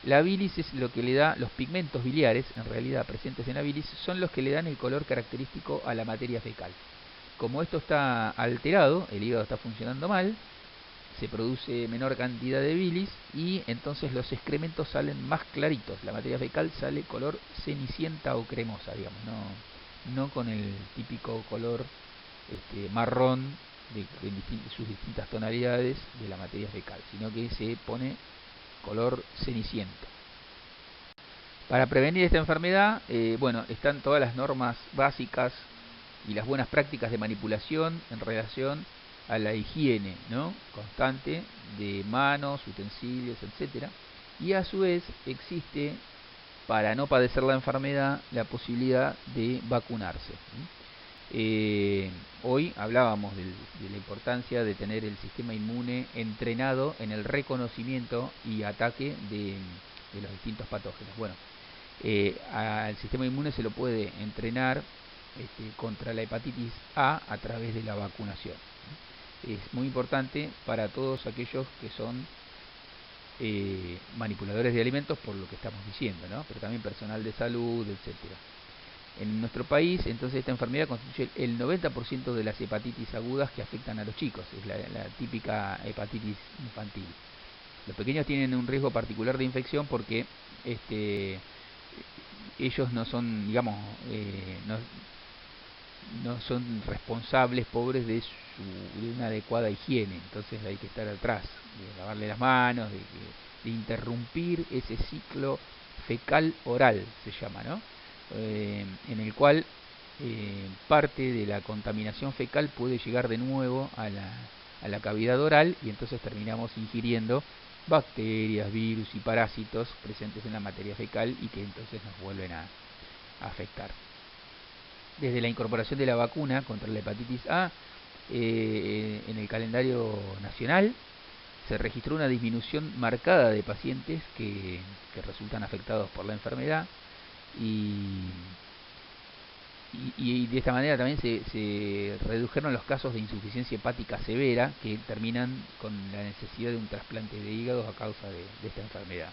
S1: la bilis es lo que le da, los pigmentos biliares, en realidad presentes en la bilis, son los que le dan el color característico a la materia fecal. Como esto está alterado, el hígado está funcionando mal, se produce menor cantidad de bilis y entonces los excrementos salen más claritos. La materia fecal sale color cenicienta o cremosa, digamos, no con el típico color marrón de sus distintas tonalidades de la materia fecal, sino que se pone color ceniciento. Para prevenir esta enfermedad, bueno, están todas las normas básicas y las buenas prácticas de manipulación en relación a la higiene, ¿no?, constante de manos, utensilios, etcétera. Y a su vez existe, para no padecer la enfermedad, la posibilidad de vacunarse. Hoy hablábamos de la importancia de tener el sistema inmune entrenado en el reconocimiento y ataque de los distintos patógenos. Bueno, al sistema inmune se lo puede entrenar contra la hepatitis A través de la vacunación. Es muy importante para todos aquellos que son manipuladores de alimentos, por lo que estamos diciendo, ¿no?, pero también personal de salud, etcétera. En nuestro país, entonces, esta enfermedad constituye el 90% de las hepatitis agudas que afectan a los chicos. Es la típica hepatitis infantil. Los pequeños tienen un riesgo particular de infección porque ellos no son, digamos, no son responsables, pobres, de una adecuada higiene. Entonces hay que estar atrás, de lavarle las manos, de interrumpir ese ciclo fecal oral, se llama, ¿no?, en el cual parte de la contaminación fecal puede llegar de nuevo a la cavidad oral y entonces terminamos ingiriendo bacterias, virus y parásitos presentes en la materia fecal y que entonces nos vuelven a afectar. Desde la incorporación de la vacuna contra la hepatitis A en el calendario nacional, se registró una disminución marcada de pacientes que resultan afectados por la enfermedad y de esta manera también se redujeron los casos de insuficiencia hepática severa que terminan con la necesidad de un trasplante de hígado a causa de esta enfermedad.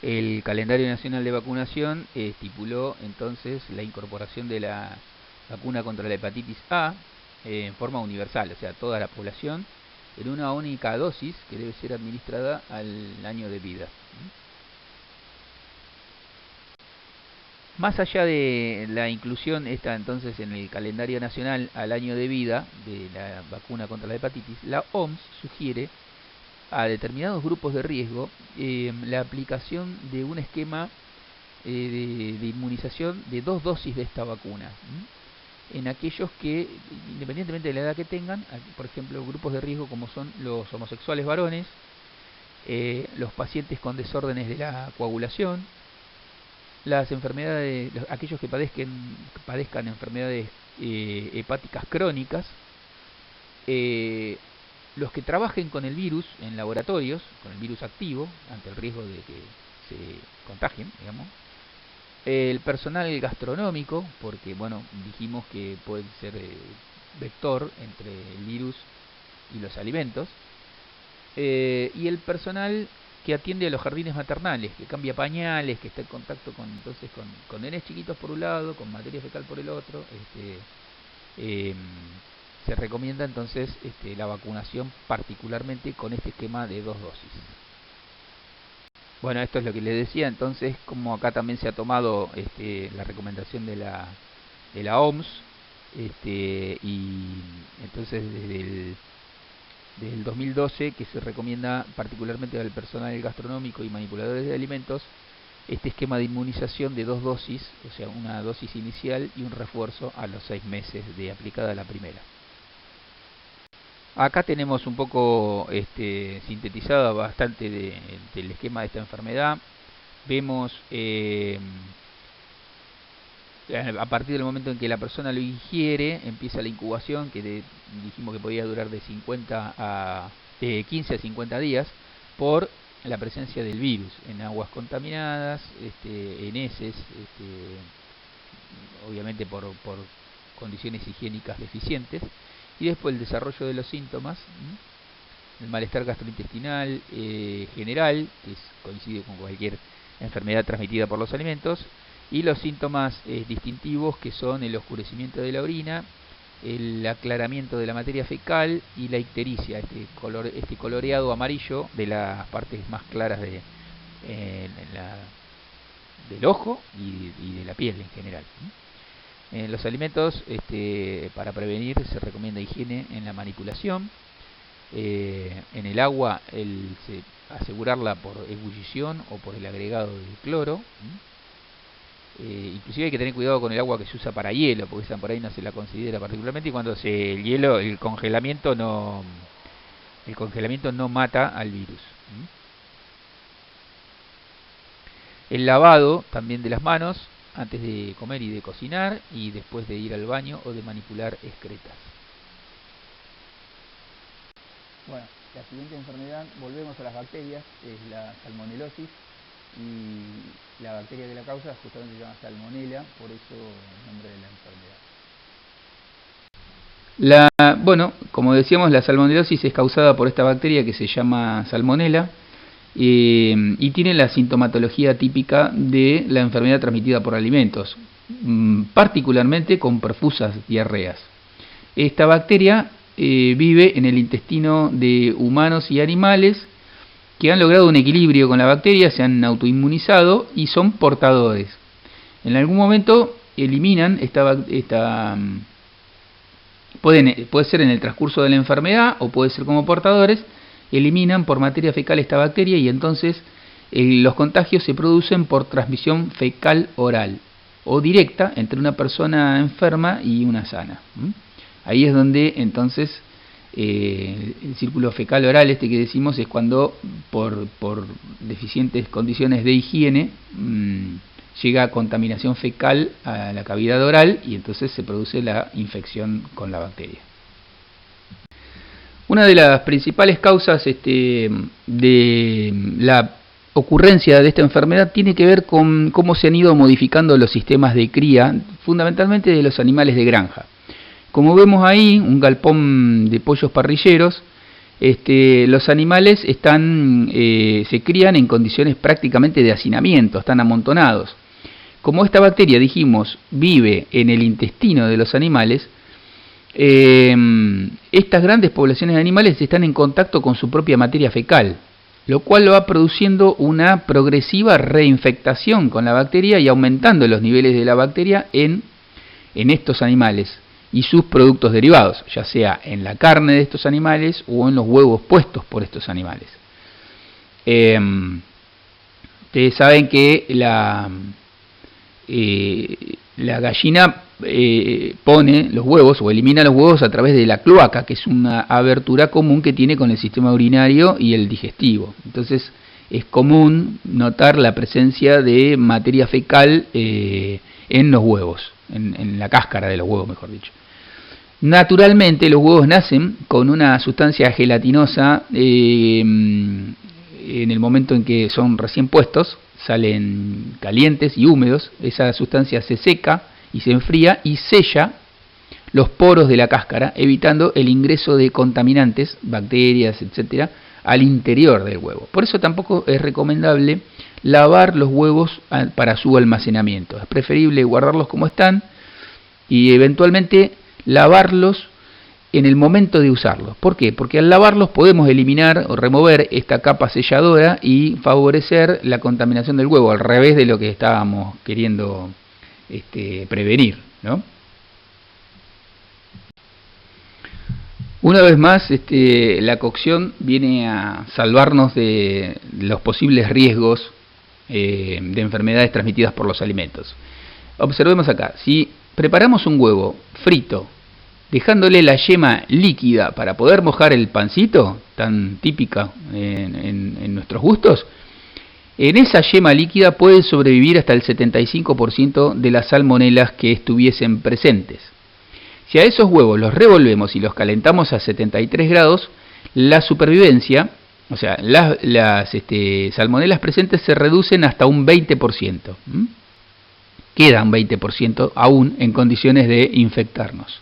S1: El calendario nacional de vacunación estipuló entonces la incorporación de la vacuna contra la hepatitis A en forma universal, o sea, toda la población, en una única dosis que debe ser administrada al año de vida. Más allá de la inclusión esta entonces en el calendario nacional al año de vida de la vacuna contra la hepatitis, la OMS sugiere a determinados grupos de riesgo la aplicación de un esquema de inmunización de 2 dosis de esta vacuna. En aquellos que, independientemente de la edad que tengan, por ejemplo, grupos de riesgo como son los homosexuales varones, los pacientes con desórdenes de la coagulación, las enfermedades, aquellos que padezcan enfermedades hepáticas crónicas, los que trabajen con el virus en laboratorios, con el virus activo, ante el riesgo de que se contagien, digamos, el personal gastronómico, porque bueno, dijimos que puede ser vector entre el virus y los alimentos, y el personal que atiende a los jardines maternales, que cambia pañales, que está en contacto con nenes chiquitos por un lado, con materia fecal por el otro. Se recomienda entonces la vacunación, particularmente con este esquema de 2 dosis. Bueno, esto es lo que les decía. Entonces, como acá también se ha tomado la recomendación de la OMS, y entonces desde el 2012 que se recomienda particularmente al personal gastronómico y manipuladores de alimentos este esquema de inmunización de 2 dosis, o sea, una dosis inicial y un refuerzo a los 6 meses de aplicada la primera. Acá tenemos un poco sintetizado bastante del esquema de esta enfermedad. Vemos a partir del momento en que la persona lo ingiere, empieza la incubación, que dijimos que podía durar de 15 a 50 días, por la presencia del virus en aguas contaminadas, en heces, obviamente por condiciones higiénicas deficientes, y después el desarrollo de los síntomas, el malestar gastrointestinal general, que coincide con cualquier enfermedad transmitida por los alimentos, y los síntomas distintivos, que son el oscurecimiento de la orina, el aclaramiento de la materia fecal y la ictericia, este coloreado amarillo de las partes más claras del ojo y de la piel en general. Los alimentos, para prevenir, se recomienda higiene en la manipulación. En el agua, asegurarla por ebullición o por el agregado de cloro. Inclusive hay que tener cuidado con el agua que se usa para hielo, porque esa por ahí no se la considera particularmente, y cuando el congelamiento no mata al virus. El lavado también de las manos antes de comer y de cocinar, y después de ir al baño o de manipular excretas. Bueno, la siguiente enfermedad, volvemos a las bacterias, es la salmonelosis, y la bacteria que la causa justamente se llama salmonela, por eso el nombre de la enfermedad. Bueno, como decíamos, la salmonelosis es causada por esta bacteria que se llama salmonela, y tiene la sintomatología típica de la enfermedad transmitida por alimentos, particularmente con profusas diarreas. Esta bacteria vive en el intestino de humanos y animales que han logrado un equilibrio con la bacteria, se han autoinmunizado y son portadores. En algún momento eliminan puede ser en el transcurso de la enfermedad o puede ser como portadores, eliminan por materia fecal esta bacteria, y entonces los contagios se producen por transmisión fecal oral o directa entre una persona enferma y una sana. Ahí es donde entonces el círculo fecal oral que decimos es cuando por deficientes condiciones de higiene llega contaminación fecal a la cavidad oral, y entonces se produce la infección con la bacteria. Una de las principales causas de la ocurrencia de esta enfermedad tiene que ver con cómo se han ido modificando los sistemas de cría, fundamentalmente de los animales de granja. Como vemos ahí, un galpón de pollos parrilleros, los animales se crían en condiciones prácticamente de hacinamiento, están amontonados. Como esta bacteria, dijimos, vive en el intestino de los animales, estas grandes poblaciones de animales están en contacto con su propia materia fecal, lo cual va produciendo una progresiva reinfectación con la bacteria y aumentando los niveles de la bacteria en estos animales y sus productos derivados, ya sea en la carne de estos animales o en los huevos puestos por estos animales. Ustedes saben que la gallina pone los huevos o elimina los huevos a través de la cloaca, que es una abertura común que tiene con el sistema urinario y el digestivo. Entonces es común notar la presencia de materia fecal en los huevos, en la cáscara de los huevos, mejor dicho. Naturalmente los huevos nacen con una sustancia gelatinosa en el momento en que son recién puestos, salen calientes y húmedos, esa sustancia se seca y se enfría y sella los poros de la cáscara, evitando el ingreso de contaminantes, bacterias, etcétera, al interior del huevo. Por eso tampoco es recomendable lavar los huevos para su almacenamiento. Es preferible guardarlos como están y eventualmente lavarlos en el momento de usarlos. ¿Por qué? Porque al lavarlos podemos eliminar o remover esta capa selladora y favorecer la contaminación del huevo, al revés de lo que estábamos queriendo prevenir, ¿no? Una vez más, la cocción viene a salvarnos de los posibles riesgos de enfermedades transmitidas por los alimentos. Observemos acá, si preparamos un huevo frito, dejándole la yema líquida para poder mojar el pancito, tan típica en nuestros gustos, en esa yema líquida puede sobrevivir hasta el 75% de las salmonelas que estuviesen presentes. Si a esos huevos los revolvemos y los calentamos a 73 grados, la supervivencia, o sea, las salmonelas presentes se reducen hasta un 20%. Queda un 20% aún en condiciones de infectarnos.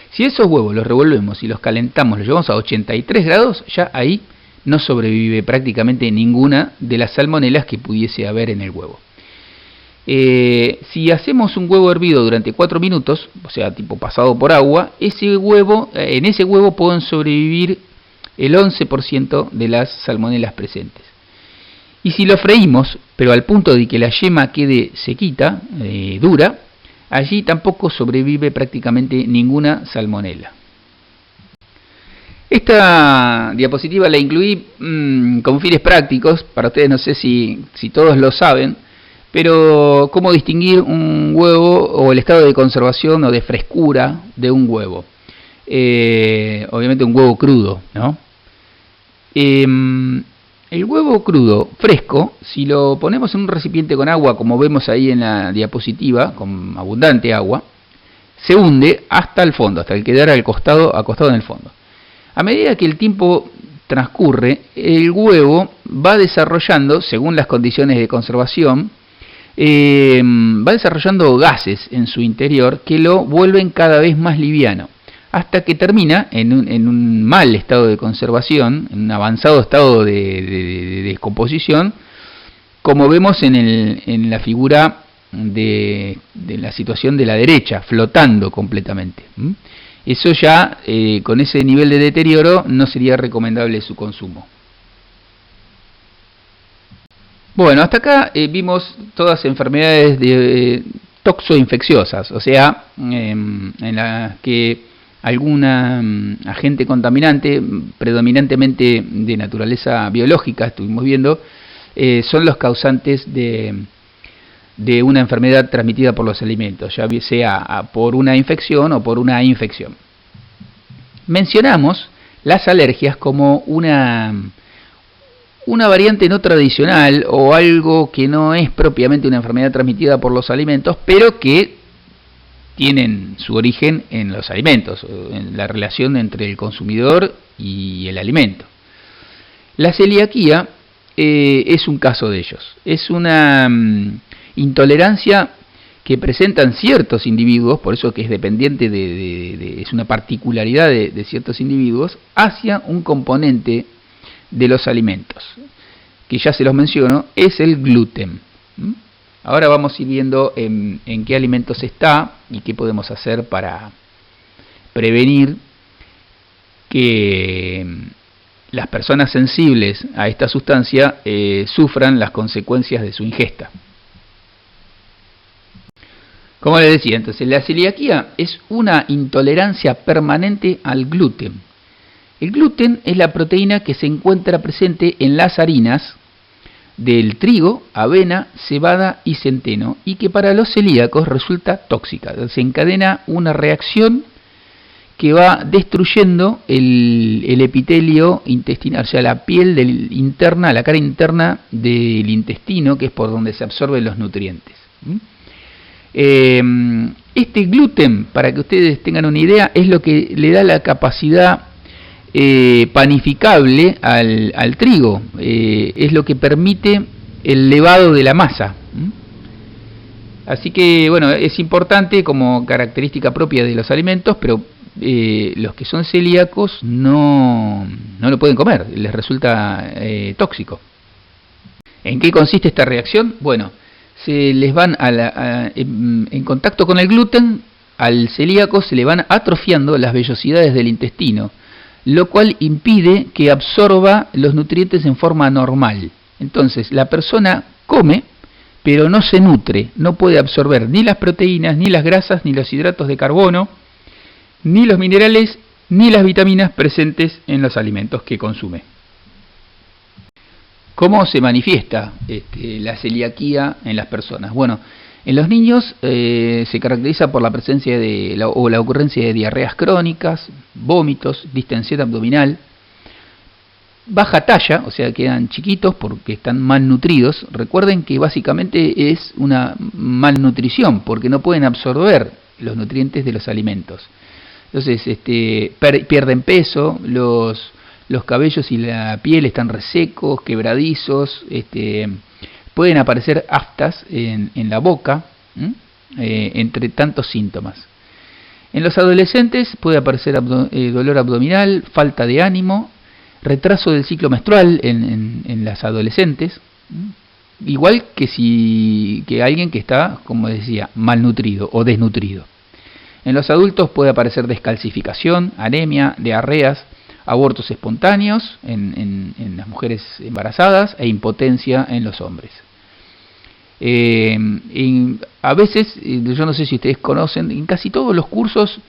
S1: Si esos huevos los revolvemos y los calentamos, los llevamos a 83 grados, ya ahí no sobrevive prácticamente ninguna de las salmonelas que pudiese haber en el huevo. Si hacemos un huevo hervido durante 4 minutos, o sea, tipo pasado por agua, en ese huevo pueden sobrevivir el 11% de las salmonelas presentes. Y si lo freímos, pero al punto de que la yema quede sequita, dura, allí tampoco sobrevive prácticamente ninguna salmonela. Esta diapositiva la incluí con fines prácticos, para ustedes no sé si todos lo saben, pero cómo distinguir un huevo o el estado de conservación o de frescura de un huevo. Obviamente un huevo crudo, ¿no? El huevo crudo, fresco, si lo ponemos en un recipiente con agua, como vemos ahí en la diapositiva, con abundante agua, se hunde hasta el fondo, hasta el quedar acostado en el fondo. A medida que el tiempo transcurre, el huevo va desarrollando, según las condiciones de conservación, va desarrollando gases en su interior que lo vuelven cada vez más liviano, hasta que termina en un mal estado de conservación, en un avanzado estado de descomposición, como vemos en la figura de la situación de la derecha, flotando completamente. Eso ya, con ese nivel de deterioro, no sería recomendable su consumo. Bueno, hasta acá vimos todas enfermedades toxoinfecciosas, o sea, en las que algún agente contaminante, predominantemente de naturaleza biológica, estuvimos viendo, son los causantes de una enfermedad transmitida por los alimentos, ya sea por una infección o por una infección. Mencionamos las alergias como una variante no tradicional o algo que no es propiamente una enfermedad transmitida por los alimentos, pero que tienen su origen en los alimentos, en la relación entre el consumidor y el alimento. La celiaquía es un caso de ellos. Es una intolerancia que presentan ciertos individuos, por eso que es dependiente es una particularidad de ciertos individuos, hacia un componente de los alimentos, que ya se los menciono, es el gluten. Ahora vamos a ir viendo en qué alimentos está y qué podemos hacer para prevenir que las personas sensibles a esta sustancia sufran las consecuencias de su ingesta. Como les decía, entonces la celiaquía es una intolerancia permanente al gluten. El gluten es la proteína que se encuentra presente en las harinas del trigo, avena, cebada y centeno, y que para los celíacos resulta tóxica. Se encadena una reacción que va destruyendo el epitelio intestinal, o sea, la piel interna, la cara interna del intestino, que es por donde se absorben los nutrientes. Este gluten, para que ustedes tengan una idea, es lo que le da la capacidad panificable al trigo, es lo que permite el levado de la masa. Así que, bueno, es importante como característica propia de los alimentos, pero los que son celíacos no lo pueden comer, les resulta tóxico. ¿En qué consiste esta reacción? Bueno, se les van en contacto con el gluten, al celíaco se le van atrofiando las vellosidades del intestino, lo cual impide que absorba los nutrientes en forma normal. Entonces, la persona come, pero no se nutre, no puede absorber ni las proteínas, ni las grasas, ni los hidratos de carbono, ni los minerales, ni las vitaminas presentes en los alimentos que consume. ¿Cómo se manifiesta la celiaquía en las personas? Bueno, en los niños se caracteriza por la presencia o la ocurrencia de diarreas crónicas, vómitos, distensión abdominal, baja talla, o sea, quedan chiquitos porque están malnutridos. Recuerden que básicamente es una malnutrición porque no pueden absorber los nutrientes de los alimentos. Entonces, pierden peso, los cabellos y la piel están resecos, quebradizos, pueden aparecer aftas en la boca, entre tantos síntomas. En los adolescentes puede aparecer dolor abdominal, falta de ánimo, retraso del ciclo menstrual en las adolescentes, igual que alguien que está, como decía, malnutrido o desnutrido. En los adultos puede aparecer descalcificación, anemia, diarreas, abortos espontáneos en las mujeres embarazadas e impotencia en los hombres. A veces, yo no sé si ustedes conocen, en casi todos los cursos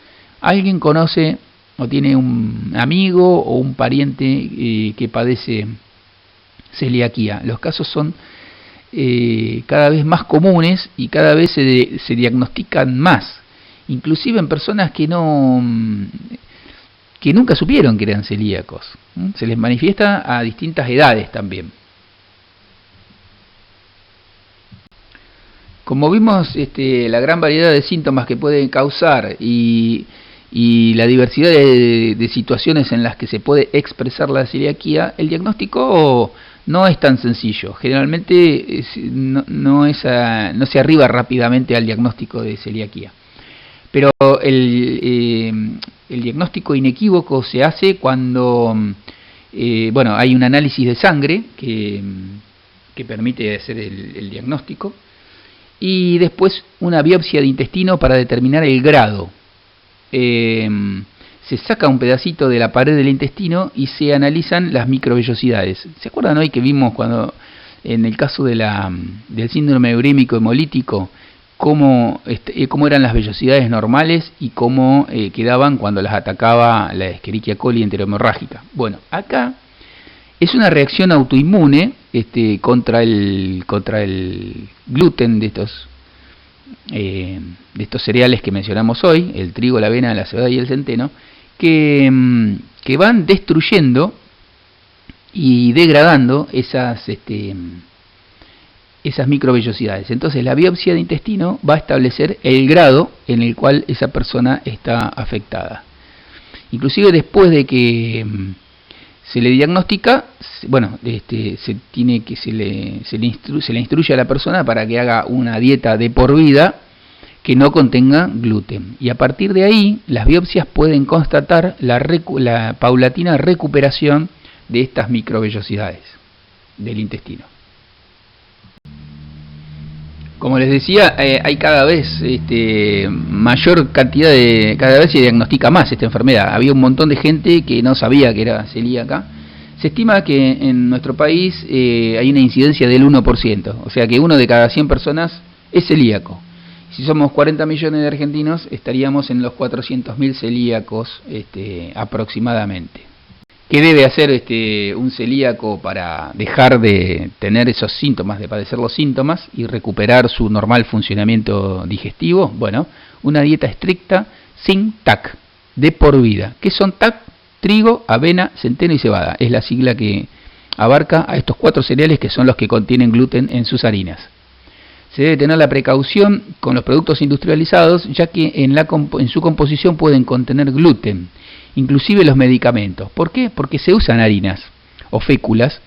S1: alguien conoce o tiene un amigo o un pariente que padece celiaquía. Los casos son cada vez más comunes y cada vez se diagnostican más, inclusive en personas que nunca supieron que eran celíacos. Se les manifiesta a distintas edades también. Como vimos, la gran variedad de síntomas que pueden causar y la diversidad de situaciones en las que se puede expresar la celiaquía, el diagnóstico no es tan sencillo. Generalmente no se arriba rápidamente al diagnóstico de celiaquía. Pero el diagnóstico inequívoco se hace cuando hay un análisis de sangre que permite hacer el diagnóstico, y después una biopsia de intestino para determinar el grado. Se saca un pedacito de la pared del intestino y se analizan las microvellosidades. ¿Se acuerdan hoy que vimos cuando en el caso del síndrome urémico hemolítico cómo eran las vellosidades normales y cómo quedaban cuando las atacaba la Escherichia coli enterohemorrágica? Bueno, acá es una reacción autoinmune contra el gluten de estos cereales que mencionamos hoy, el trigo, la avena, la cebada y el centeno, que van destruyendo y degradando esas microvellosidades. Entonces la biopsia de intestino va a establecer el grado en el cual esa persona está afectada. Inclusive después de que se le diagnostica, se le instruye a la persona para que haga una dieta de por vida que no contenga gluten. Y a partir de ahí, las biopsias pueden constatar la paulatina recuperación de estas microvellosidades del intestino. Como les decía, hay cada vez mayor cantidad cada vez se diagnostica más esta enfermedad. Había un montón de gente que no sabía que era celíaca. Se estima que en nuestro país hay una incidencia del 1%, o sea que 1 de cada 100 personas es celíaco. Si somos 40 millones de argentinos, estaríamos en los 400.000 celíacos aproximadamente. ¿Qué debe hacer un celíaco para dejar de tener esos síntomas, de padecer los síntomas y recuperar su normal funcionamiento digestivo? Bueno, una dieta estricta sin TAC, de por vida. ¿Qué son TAC? Trigo, avena, centeno y cebada. Es la sigla que abarca a estos 4 cereales que son los que contienen gluten en sus harinas. Se debe tener la precaución con los productos industrializados, ya que en su composición pueden contener gluten. inclusive los medicamentos. ¿Por qué? Porque se usan harinas o féculas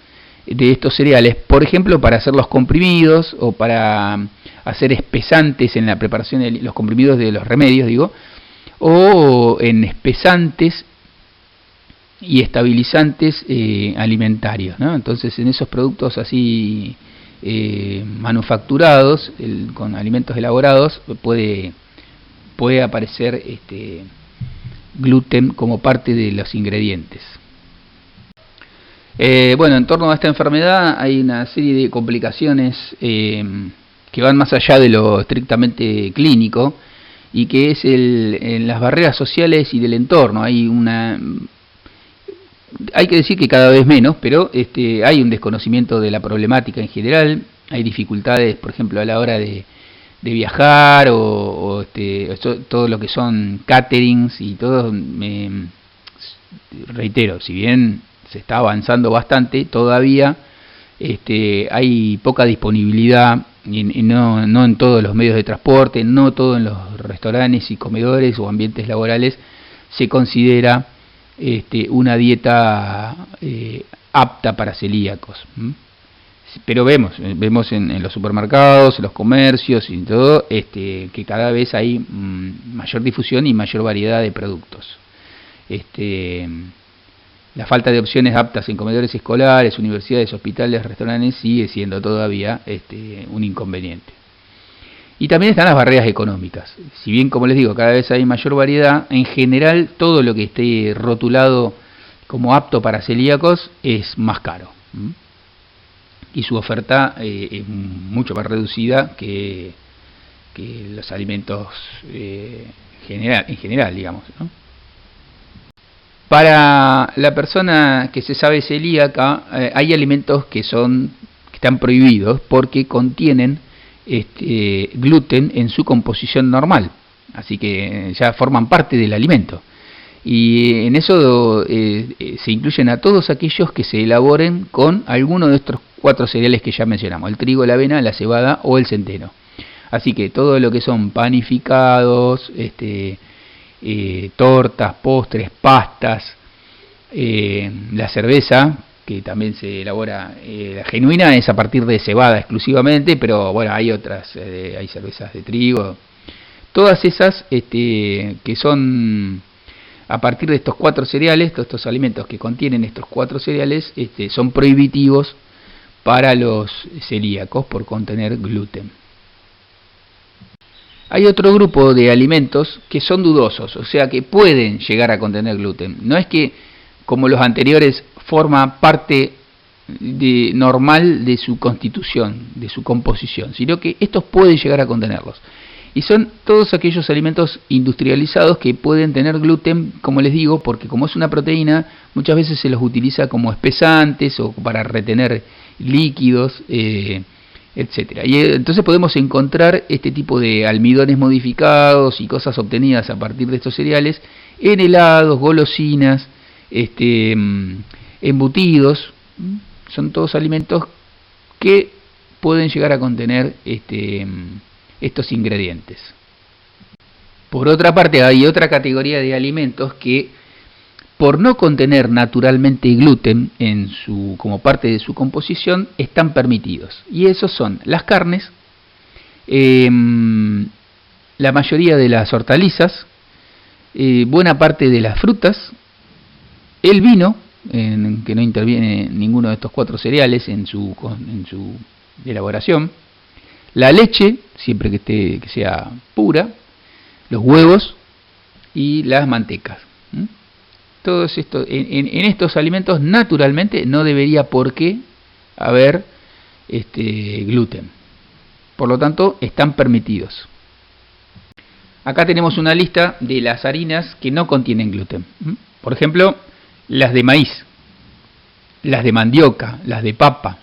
S1: de estos cereales, por ejemplo, para hacer los comprimidos o para hacer espesantes en la preparación de los comprimidos de los remedios, digo, o en espesantes y estabilizantes alimentarios, ¿no? Entonces, en esos productos así manufacturados, con alimentos elaborados, puede aparecer gluten como parte de los ingredientes. Bueno, en torno a esta enfermedad hay una serie de complicaciones que van más allá de lo estrictamente clínico, y que es en las barreras sociales y del entorno. Hay que decir que cada vez menos, pero hay un desconocimiento de la problemática en general. Hay dificultades, por ejemplo, a la hora de viajar o todo lo que son caterings y todo. Reitero, si bien se está avanzando bastante, todavía hay poca disponibilidad, y no en todos los medios de transporte, no todo en los restaurantes y comedores o ambientes laborales se considera una dieta apta para celíacos. Pero vemos en los supermercados, en los comercios y todo, que cada vez hay mayor difusión y mayor variedad de productos. La falta de opciones aptas en comedores escolares, universidades, hospitales, restaurantes sigue siendo todavía un inconveniente. Y también están las barreras económicas. Si bien, como les digo, cada vez hay mayor variedad, en general todo lo que esté rotulado como apto para celíacos es más caro. Y su oferta es mucho más reducida que los alimentos en general, digamos, ¿no? Para la persona que se sabe celíaca, hay alimentos que están prohibidos porque contienen gluten en su composición normal, así que ya forman parte del alimento. Y en eso se incluyen a todos aquellos que se elaboren con alguno de estos 4 cereales que ya mencionamos: el trigo, la avena, la cebada o el centeno. Así que todo lo que son panificados, tortas, postres, pastas, la cerveza, que también se elabora, la genuina es a partir de cebada exclusivamente, pero bueno, hay otras, hay cervezas de trigo, todas esas que son a partir de estos 4 cereales, todos estos alimentos que contienen estos 4 cereales, son prohibitivos para los celíacos por contener gluten. Hay otro grupo de alimentos que son dudosos, o sea que pueden llegar a contener gluten. No es que, como los anteriores, forma parte normal de su constitución, de su composición, sino que estos pueden llegar a contenerlos. Y son todos aquellos alimentos industrializados que pueden tener gluten, como les digo, porque como es una proteína, muchas veces se los utiliza como espesantes o para retener líquidos, etcétera. Y entonces podemos encontrar este tipo de almidones modificados y cosas obtenidas a partir de estos cereales en helados, golosinas, embutidos. Son todos alimentos que pueden llegar a contener estos ingredientes. Por otra parte, hay otra categoría de alimentos que, por no contener naturalmente gluten como parte de su composición, están permitidos. Y esos son las carnes, la mayoría de las hortalizas, buena parte de las frutas, el vino, en que no interviene ninguno de estos 4 cereales en su elaboración, la leche, siempre que sea pura, los huevos y las mantecas. Todos estos, en estos alimentos naturalmente no debería por qué haber gluten. Por lo tanto, están permitidos. Acá tenemos una lista de las harinas que no contienen gluten. Por ejemplo, las de maíz, las de mandioca, las de papa.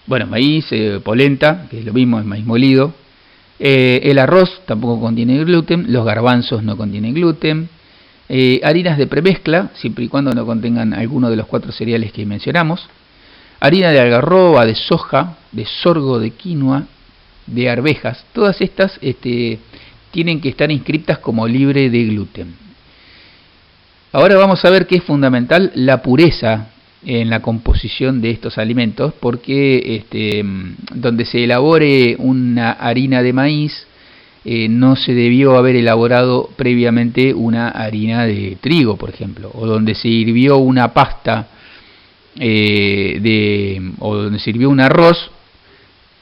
S1: Bueno, maíz, polenta, que es lo mismo, es maíz molido. El arroz tampoco contiene gluten, los garbanzos no contienen gluten. Harinas de premezcla, siempre y cuando no contengan alguno de los 4 cereales que mencionamos. Harina de algarroba, de soja, de sorgo, de quinoa, de arvejas. Todas estas tienen que estar inscritas como libre de gluten. Ahora vamos a ver que es fundamental la pureza en la composición de estos alimentos, porque donde se elabore una harina de maíz, no se debió haber elaborado previamente una harina de trigo, por ejemplo, o donde se hirvió una pasta o donde se hirvió un arroz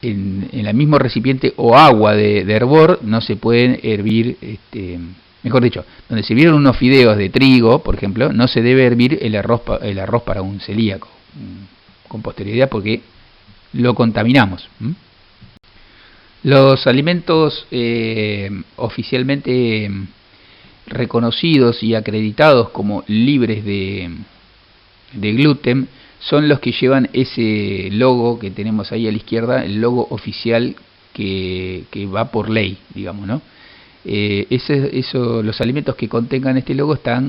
S1: en el mismo recipiente o agua de hervor, no se pueden hervir, mejor dicho, donde se hirvieron unos fideos de trigo, por ejemplo, no se debe hervir el arroz para un celíaco con posterioridad, porque lo contaminamos. Los alimentos oficialmente reconocidos y acreditados como libres de gluten son los que llevan ese logo que tenemos ahí a la izquierda, el logo oficial que va por ley, digamos, ¿no? Los alimentos que contengan este logo está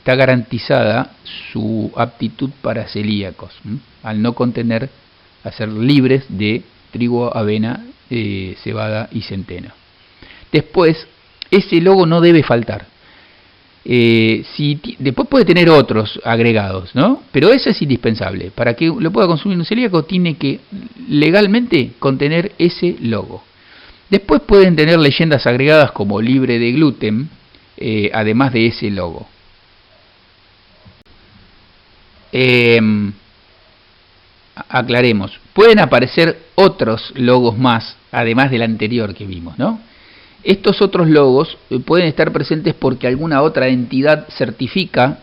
S1: garantizada su aptitud para celíacos, al no contener, a ser libres de trigo, avena, cebada y centeno. Después, ese logo no debe faltar. Después puede tener otros agregados, ¿no? Pero ese es indispensable. Para que lo pueda consumir un celíaco, tiene que legalmente contener ese logo. Después pueden tener leyendas agregadas como libre de gluten, además de ese logo. Aclaremos, pueden aparecer otros logos más, además del anterior que vimos, ¿no? Estos otros logos pueden estar presentes porque alguna otra entidad certifica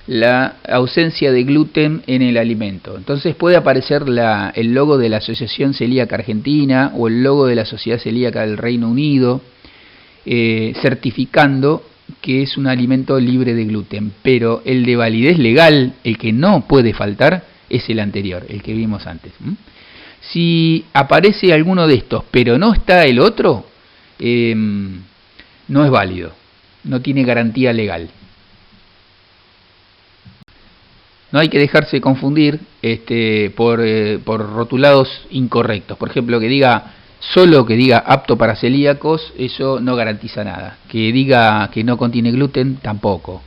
S1: la ausencia de gluten en el alimento. Entonces puede aparecer el logo de la Asociación Celíaca Argentina o el logo de la Sociedad Celíaca del Reino Unido, certificando que es un alimento libre de gluten. Pero el de validez legal, el que no puede faltar, es el anterior, el que vimos antes. Si aparece alguno de estos, pero no está el otro, no es válido, no tiene garantía legal. No hay que dejarse confundir por rotulados incorrectos. Por ejemplo, que diga apto para celíacos, eso no garantiza nada. Que diga que no contiene gluten, tampoco.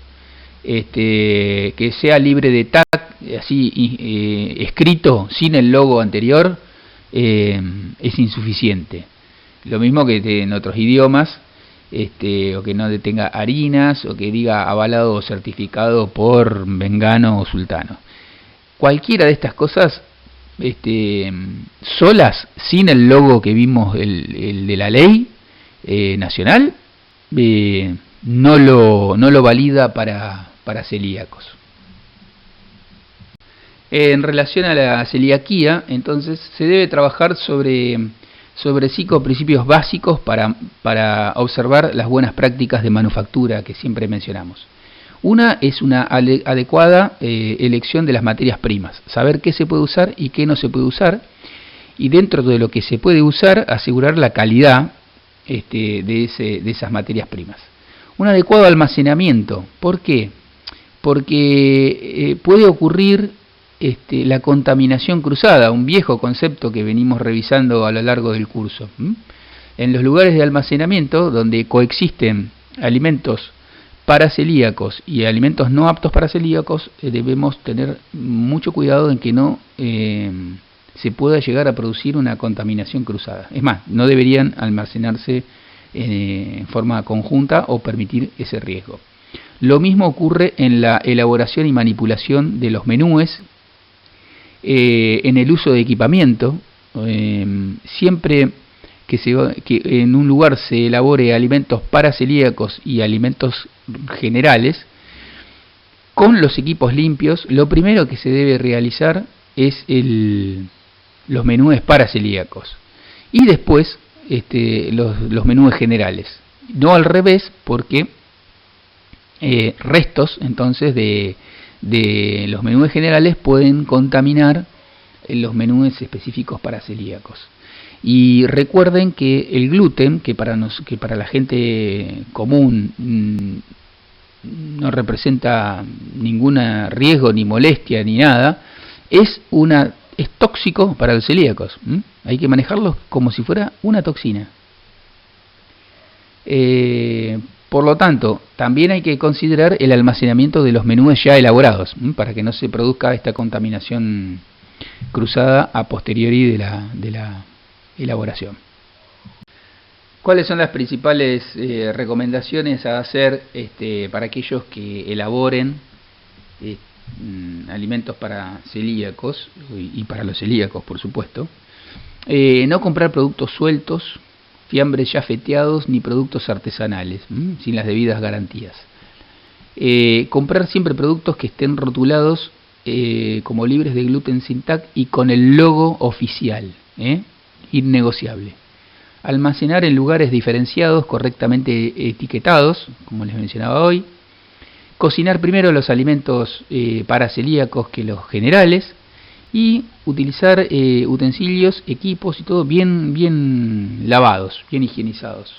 S1: Que sea libre de TAC, así escrito sin el logo anterior, es insuficiente. Lo mismo que en otros idiomas, o que no detenga harinas, o que diga avalado o certificado por vengano o sultano. Cualquiera de estas cosas, solas, sin el logo que vimos, el de la ley nacional, no lo valida para celíacos. En relación a la celiaquía, entonces, se debe trabajar sobre 5 principios básicos para observar las buenas prácticas de manufactura que siempre mencionamos. Una es una adecuada elección de las materias primas, saber qué se puede usar y qué no se puede usar, y dentro de lo que se puede usar, asegurar la calidad de esas materias primas. Un adecuado almacenamiento. ¿Por qué? Porque puede ocurrir la contaminación cruzada, un viejo concepto que venimos revisando a lo largo del curso. En los lugares de almacenamiento donde coexisten alimentos para celíacos y alimentos no aptos para celíacos, debemos tener mucho cuidado en que no se pueda llegar a producir una contaminación cruzada. Es más, no deberían almacenarse en forma conjunta o permitir ese riesgo. Lo mismo ocurre en la elaboración y manipulación de los menúes, en el uso de equipamiento. Siempre que en un lugar se elabore alimentos para celíacos y alimentos generales, con los equipos limpios, lo primero que se debe realizar es los menúes para celíacos y después los menúes generales. No al revés, porque restos entonces de los menúes generales pueden contaminar los menúes específicos para celíacos. Y recuerden que el gluten, que para la gente común no representa ningún riesgo ni molestia ni nada, es tóxico para los celíacos. Hay que manejarlo como si fuera una toxina. Por lo tanto, también hay que considerar el almacenamiento de los menúes ya elaborados, para que no se produzca esta contaminación cruzada a posteriori de la elaboración. ¿Cuáles son las principales recomendaciones a hacer para aquellos que elaboren alimentos para celíacos y para los celíacos, por supuesto? No comprar productos sueltos, fiambres ya feteados, ni productos artesanales, sin las debidas garantías. Comprar siempre productos que estén rotulados como libres de gluten sin TAC y con el logo oficial, innegociable. Almacenar en lugares diferenciados, correctamente etiquetados, como les mencionaba hoy. Cocinar primero los alimentos para celíacos que los generales. Y utilizar utensilios, equipos y todo bien lavados, bien higienizados.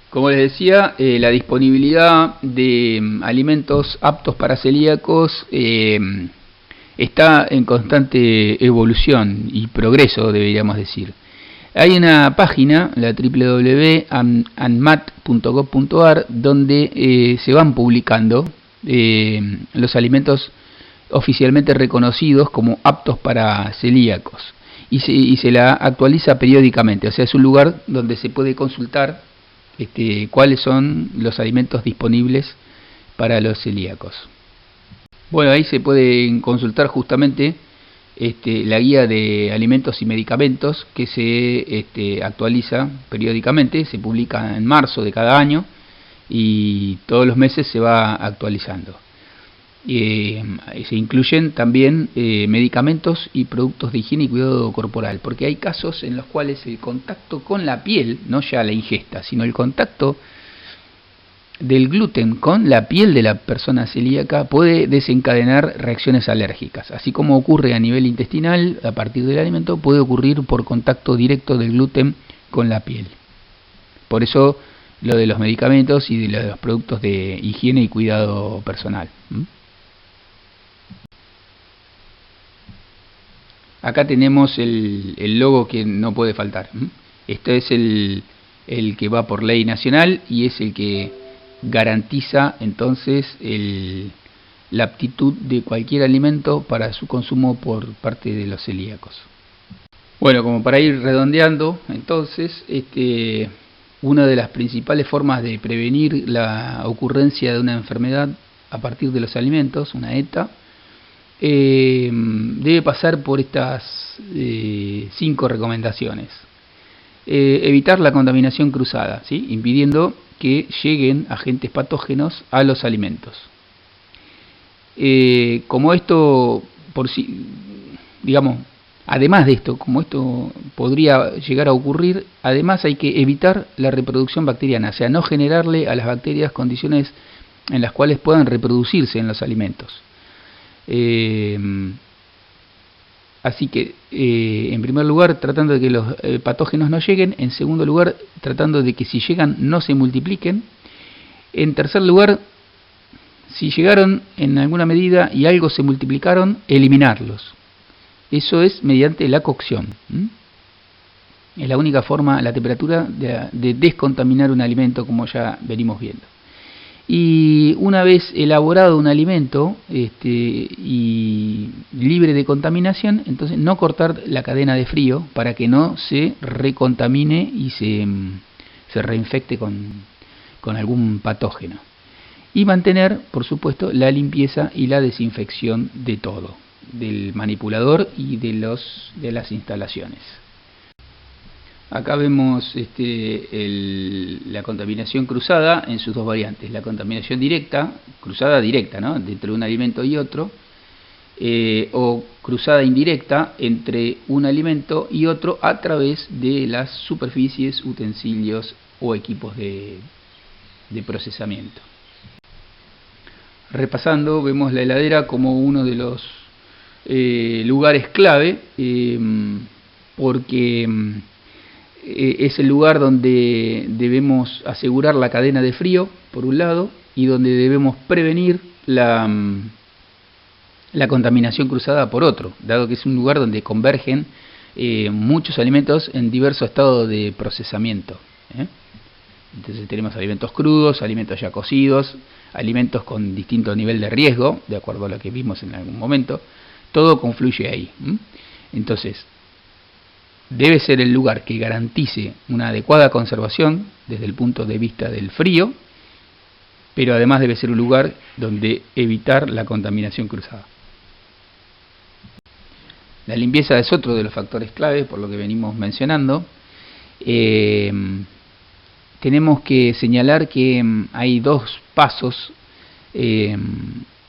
S1: Como les decía, la disponibilidad de alimentos aptos para celíacos está en constante evolución y progreso, deberíamos decir. Hay una página, la www.anmat.gov.ar, donde se van publicando los alimentos oficialmente reconocidos como aptos para celíacos y se la actualiza periódicamente. O sea, es un lugar donde se puede consultar cuáles son los alimentos disponibles para los celíacos. Bueno, ahí se pueden consultar justamente la guía de alimentos y medicamentos que se actualiza periódicamente, se publica en marzo de cada año y todos los meses se va actualizando. Se incluyen también medicamentos y productos de higiene y cuidado corporal, porque hay casos en los cuales el contacto con la piel, no ya la ingesta, sino el contacto del gluten con la piel de la persona celíaca puede desencadenar reacciones alérgicas. Así como ocurre a nivel intestinal, a partir del alimento, puede ocurrir por contacto directo del gluten con la piel. Por eso lo de los medicamentos y de los productos de higiene y cuidado personal. Acá tenemos el logo que no puede faltar. Este es el que va por ley nacional y es el que garantiza entonces la aptitud de cualquier alimento para su consumo por parte de los celíacos. Bueno, como para ir redondeando, entonces, una de las principales formas de prevenir la ocurrencia de una enfermedad a partir de los alimentos, una ETA, debe pasar por estas 5 recomendaciones. Evitar la contaminación cruzada, ¿sí? Impidiendo que lleguen agentes patógenos a los alimentos. Como esto, además de esto, como esto podría llegar a ocurrir, además hay que evitar la reproducción bacteriana, o sea, no generarle a las bacterias condiciones en las cuales puedan reproducirse en los alimentos. Así que, en primer lugar, tratando de que los patógenos no lleguen. En segundo lugar, tratando de que si llegan no se multipliquen. En tercer lugar, si llegaron en alguna medida y algo se multiplicaron, eliminarlos. Eso es mediante la cocción. Es la única forma, la temperatura, de descontaminar un alimento, como ya venimos viendo. Y una vez elaborado un alimento y libre de contaminación, entonces no cortar la cadena de frío para que no se recontamine y se reinfecte con algún patógeno. Y mantener, por supuesto, la limpieza y la desinfección de todo, del manipulador y de las instalaciones. Acá vemos la contaminación cruzada en sus dos variantes. La contaminación directa, cruzada directa, ¿no?, entre un alimento y otro, o cruzada indirecta entre un alimento y otro a través de las superficies, utensilios o equipos de procesamiento. Repasando, vemos la heladera como uno de los lugares clave, porque es el lugar donde debemos asegurar la cadena de frío, por un lado, y donde debemos prevenir la contaminación cruzada, por otro, dado que es un lugar donde convergen muchos alimentos en diverso estado de procesamiento. Entonces tenemos alimentos crudos, alimentos ya cocidos, alimentos con distinto nivel de riesgo, de acuerdo a lo que vimos en algún momento. Todo confluye ahí. Entonces, debe ser el lugar que garantice una adecuada conservación desde el punto de vista del frío, pero además debe ser un lugar donde evitar la contaminación cruzada. La limpieza es otro de los factores clave, por lo que venimos mencionando. Tenemos que señalar que hay dos pasos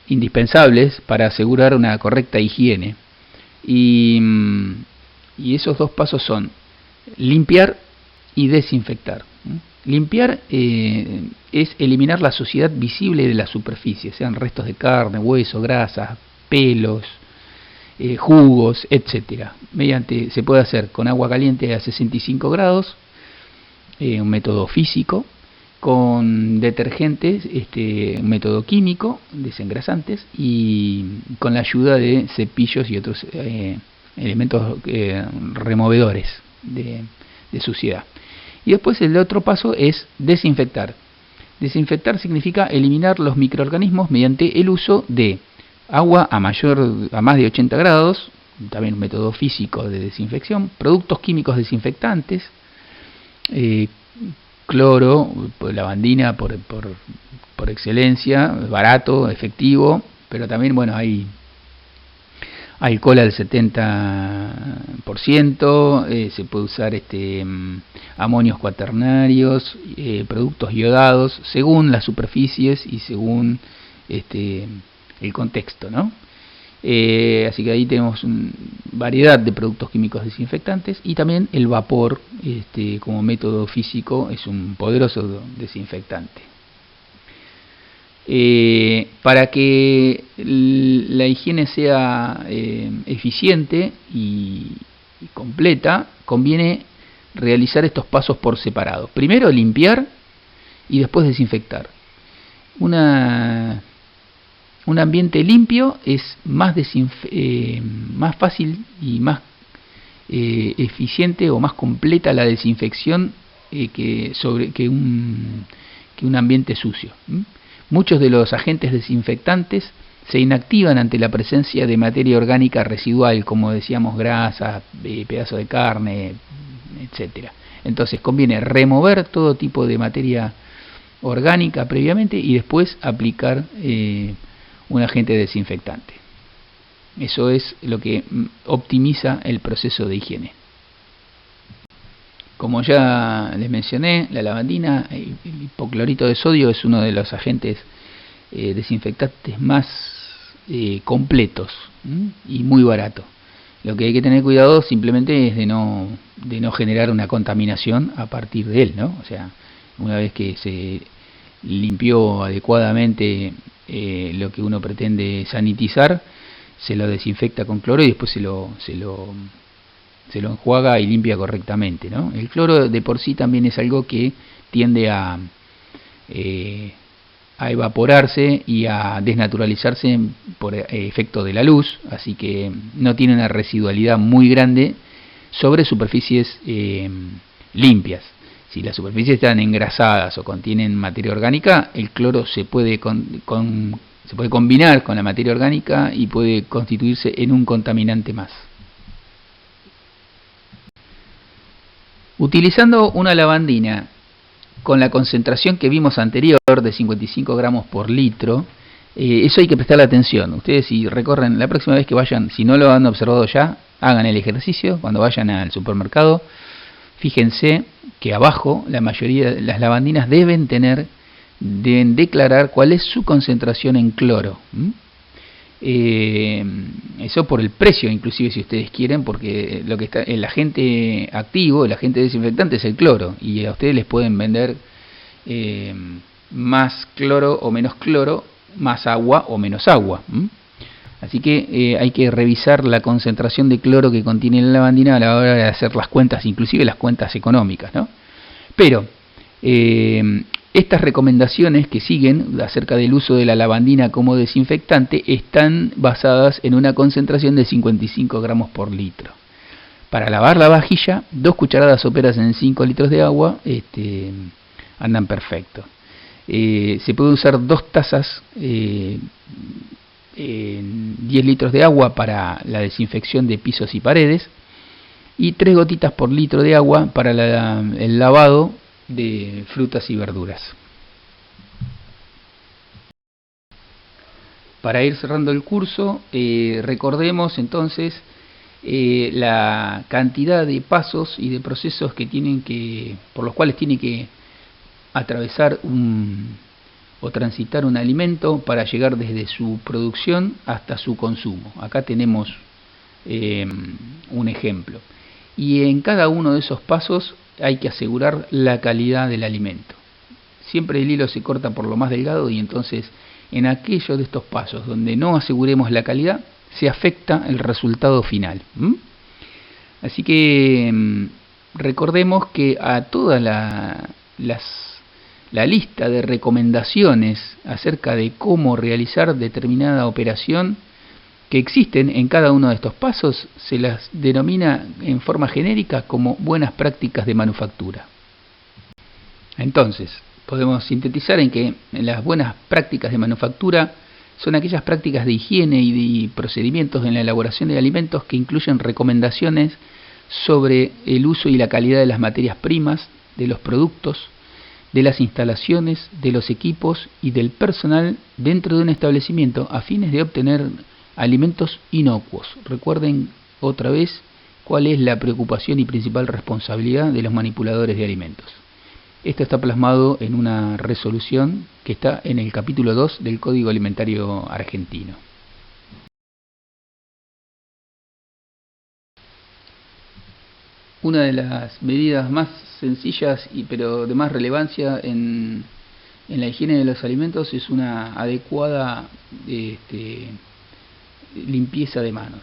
S1: indispensables para asegurar una correcta higiene. Y esos dos pasos son limpiar y desinfectar. Limpiar es eliminar la suciedad visible de la superficie, sean restos de carne, hueso, grasas, pelos, jugos, etcétera. Se puede hacer con agua caliente a 65 grados, un método físico, con detergentes, un método químico, desengrasantes, y con la ayuda de cepillos y otros elementos removedores de suciedad. Y después el otro paso es desinfectar. Desinfectar significa eliminar los microorganismos mediante el uso de agua a más de 80 grados, también un método físico de desinfección, productos químicos desinfectantes, cloro, lavandina por excelencia, barato, efectivo, pero también hay alcohol al 70%, se puede usar amonios cuaternarios, productos iodados, según las superficies y según el contexto, ¿no? Así que ahí tenemos variedad de productos químicos desinfectantes, y también el vapor como método físico es un poderoso desinfectante. Para que la higiene sea eficiente y completa, conviene realizar estos pasos por separado. Primero limpiar y después desinfectar. Un ambiente limpio es más fácil y más eficiente o más completa la desinfección que un ambiente sucio. Muchos de los agentes desinfectantes se inactivan ante la presencia de materia orgánica residual, como decíamos, grasas, pedazos de carne, etcétera. Entonces conviene remover todo tipo de materia orgánica previamente y después aplicar un agente desinfectante. Eso es lo que optimiza el proceso de higiene. Como ya les mencioné, la lavandina, el hipoclorito de sodio es uno de los agentes desinfectantes más completos y muy barato. Lo que hay que tener cuidado simplemente es de no generar una contaminación a partir de él, ¿no? O sea, una vez que se limpió adecuadamente lo que uno pretende sanitizar, se lo desinfecta con cloro y después se lo enjuaga y limpia correctamente, ¿no? El cloro de por sí también es algo que tiende a evaporarse y a desnaturalizarse por efecto de la luz, así que no tiene una residualidad muy grande sobre superficies limpias. Si las superficies están engrasadas o contienen materia orgánica, el cloro se puede combinar con la materia orgánica y puede constituirse en un contaminante más. Utilizando una lavandina con la concentración que vimos anterior de 55 gramos por litro, eso hay que prestarle atención. Ustedes, si recorren, la próxima vez que vayan, si no lo han observado ya, hagan el ejercicio. Cuando vayan al supermercado, fíjense que abajo la mayoría de las lavandinas deben declarar cuál es su concentración en cloro. Eso por el precio, inclusive, si ustedes quieren, porque lo que está el agente activo, el agente desinfectante es el cloro, y a ustedes les pueden vender más cloro o menos cloro, más agua o menos agua. Así que hay que revisar la concentración de cloro que contiene la lavandina a la hora de hacer las cuentas, inclusive las cuentas económicas, ¿no? Pero estas recomendaciones que siguen acerca del uso de la lavandina como desinfectante están basadas en una concentración de 55 gramos por litro. Para lavar la vajilla, 2 cucharadas soperas en 5 litros de agua andan perfecto. Se puede usar 2 tazas en 10 litros de agua para la desinfección de pisos y paredes, y 3 gotitas por litro de agua para el lavado de frutas y verduras. Para ir cerrando el curso, recordemos entonces la cantidad de pasos y de procesos por los cuales tiene que atravesar o transitar un alimento para llegar desde su producción hasta su consumo. Acá tenemos un ejemplo. Y en cada uno de esos pasos hay que asegurar la calidad del alimento. Siempre el hilo se corta por lo más delgado, y entonces en aquellos de estos pasos donde no aseguremos la calidad, se afecta el resultado final. Así que recordemos que a toda la lista de recomendaciones acerca de cómo realizar determinada operación que existen en cada uno de estos pasos, se las denomina en forma genérica como buenas prácticas de manufactura. Entonces, podemos sintetizar en que las buenas prácticas de manufactura son aquellas prácticas de higiene y de procedimientos en la elaboración de alimentos que incluyen recomendaciones sobre el uso y la calidad de las materias primas, de los productos, de las instalaciones, de los equipos y del personal dentro de un establecimiento a fines de obtener alimentos inocuos. Recuerden otra vez cuál es la preocupación y principal responsabilidad de los manipuladores de alimentos. Esto está plasmado en una resolución que está en el capítulo 2 del Código Alimentario Argentino. Una de las medidas más sencillas pero de más relevancia en la higiene de los alimentos es una adecuada limpieza de manos.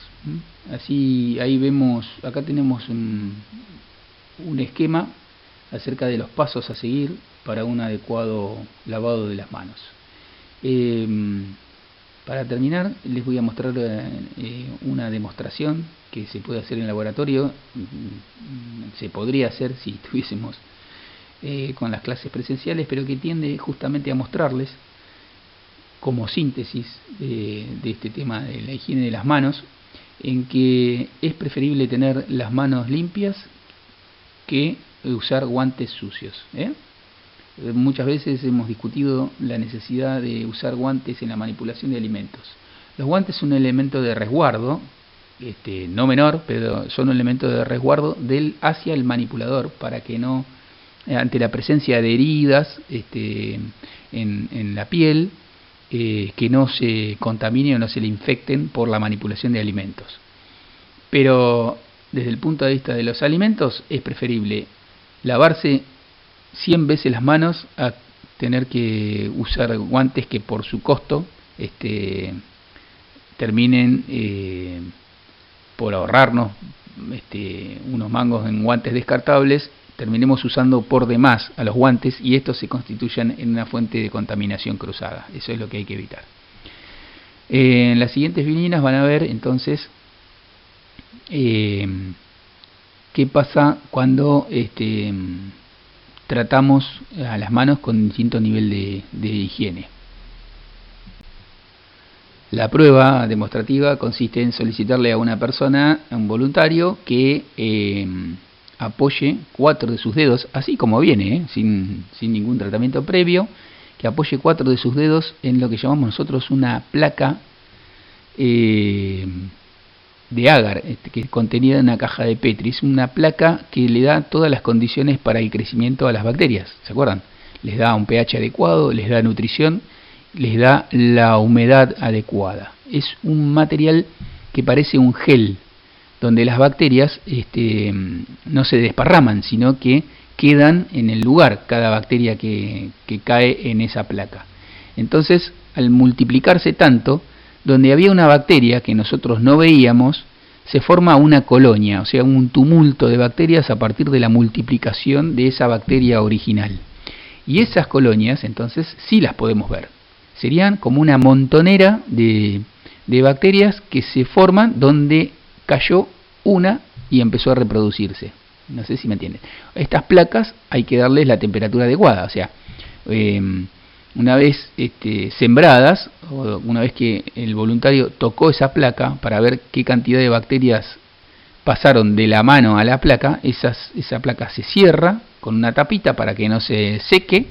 S1: Así, ahí vemos, acá tenemos un esquema acerca de los pasos a seguir para un adecuado lavado de las manos. Para terminar, les voy a mostrar una demostración que se puede hacer en laboratorio. Se podría hacer si estuviésemos con las clases presenciales, pero que tiende justamente a mostrarles, como síntesis de este tema de la higiene de las manos, en que es preferible tener las manos limpias que usar guantes sucios. Muchas veces hemos discutido la necesidad de usar guantes en la manipulación de alimentos. Los guantes son un elemento de resguardo, no menor, pero son un elemento de resguardo hacia el manipulador, para que no, ante la presencia de heridas en la piel, que no se contamine o no se le infecten por la manipulación de alimentos. Pero desde el punto de vista de los alimentos, es preferible lavarse 100 veces las manos a tener que usar guantes que por su costo terminen por ahorrarnos unos mangos en guantes descartables, terminemos usando por demás a los guantes, y estos se constituyan en una fuente de contaminación cruzada. Eso es lo que hay que evitar. En las siguientes vinilas van a ver entonces qué pasa cuando tratamos a las manos con distinto nivel de higiene. La prueba demostrativa consiste en solicitarle a una persona, a un voluntario, que apoye 4 de sus dedos, así como viene, sin ningún tratamiento previo, que apoye 4 de sus dedos en lo que llamamos nosotros una placa de agar, que contenida en una caja de Petri. Es una placa que le da todas las condiciones para el crecimiento a las bacterias, ¿se acuerdan? Les da un pH adecuado, les da nutrición, les da la humedad adecuada. Es un material que parece un gel, donde las bacterias no se desparraman, sino que quedan en el lugar, cada bacteria que cae en esa placa. Entonces, al multiplicarse tanto, donde había una bacteria que nosotros no veíamos, se forma una colonia, o sea, un tumulto de bacterias a partir de la multiplicación de esa bacteria original. Y esas colonias, entonces, sí las podemos ver. Serían como una montonera de bacterias que se forman donde cayó una y empezó a reproducirse. No sé si me entienden. Estas placas hay que darles la temperatura adecuada, o sea, una vez sembradas, o una vez que el voluntario tocó esa placa para ver qué cantidad de bacterias pasaron de la mano a la placa, esa placa se cierra con una tapita para que no se seque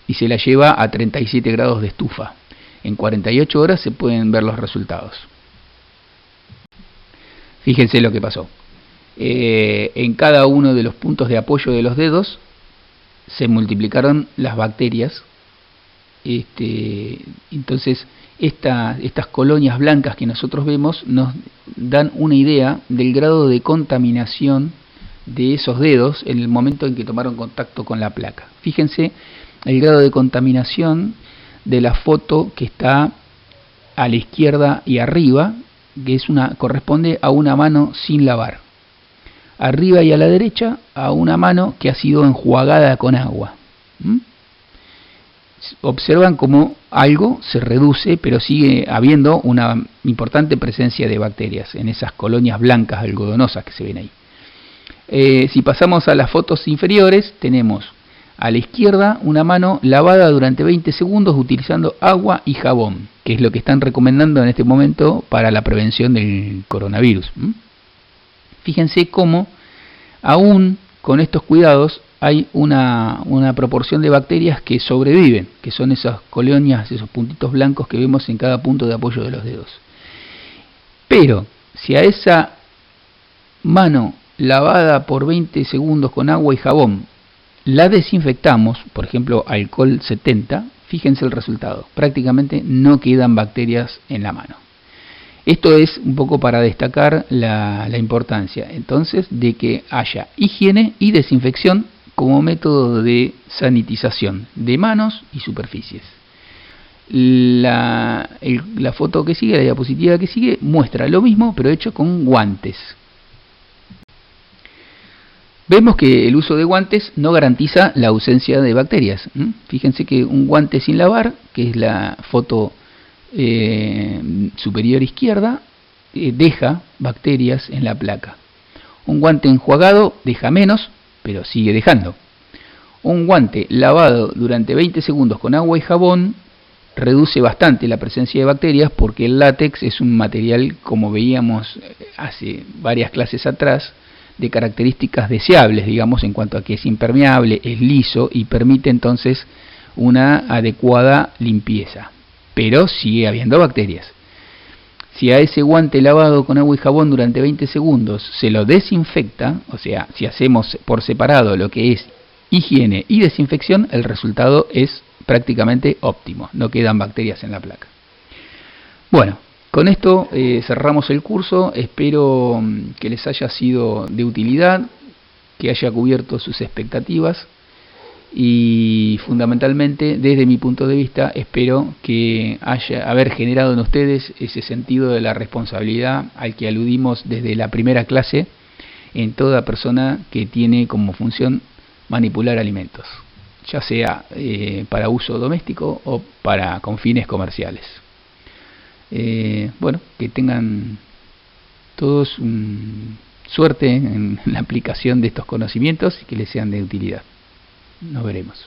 S1: y se la lleva a 37 grados de estufa. En 48 horas se pueden ver los resultados. Fíjense lo que pasó. En cada uno de los puntos de apoyo de los dedos se multiplicaron las bacterias. Entonces estas colonias blancas que nosotros vemos nos dan una idea del grado de contaminación de esos dedos en el momento en que tomaron contacto con la placa. Fíjense el grado de contaminación de la foto que está a la izquierda y arriba, que corresponde a una mano sin lavar. Arriba y a la derecha a una mano que ha sido enjuagada con agua. Observan cómo algo se reduce, pero sigue habiendo una importante presencia de bacterias en esas colonias blancas algodonosas que se ven ahí. Si pasamos a las fotos inferiores, tenemos a la izquierda una mano lavada durante 20 segundos utilizando agua y jabón, que es lo que están recomendando en este momento para la prevención del coronavirus. Fíjense cómo aún con estos cuidados hay una proporción de bacterias que sobreviven, que son esas colonias, esos puntitos blancos que vemos en cada punto de apoyo de los dedos. Pero si a esa mano lavada por 20 segundos con agua y jabón la desinfectamos, por ejemplo alcohol 70, fíjense el resultado, prácticamente no quedan bacterias en la mano. Esto es un poco para destacar la importancia entonces de que haya higiene y desinfección como método de sanitización de manos y superficies. La foto que sigue, la diapositiva que sigue, muestra lo mismo pero hecho con guantes. Vemos que el uso de guantes no garantiza la ausencia de bacterias. Fíjense que un guante sin lavar, que es la foto superior izquierda, deja bacterias en la placa. Un guante enjuagado deja menos, pero sigue dejando. Un guante lavado durante 20 segundos con agua y jabón reduce bastante la presencia de bacterias porque el látex es un material, como veíamos hace varias clases atrás, de características deseables, digamos, en cuanto a que es impermeable, es liso y permite entonces una adecuada limpieza. Pero sigue habiendo bacterias. Si a ese guante lavado con agua y jabón durante 20 segundos se lo desinfecta, o sea, si hacemos por separado lo que es higiene y desinfección, el resultado es prácticamente óptimo, no quedan bacterias en la placa. Bueno, con esto cerramos el curso, espero que les haya sido de utilidad, que haya cubierto sus expectativas y fundamentalmente desde mi punto de vista espero que haber generado en ustedes ese sentido de la responsabilidad al que aludimos desde la primera clase en toda persona que tiene como función manipular alimentos, ya sea para uso doméstico o con fines comerciales. Bueno, que tengan todos suerte en la aplicación de estos conocimientos y que les sean de utilidad. Nos veremos.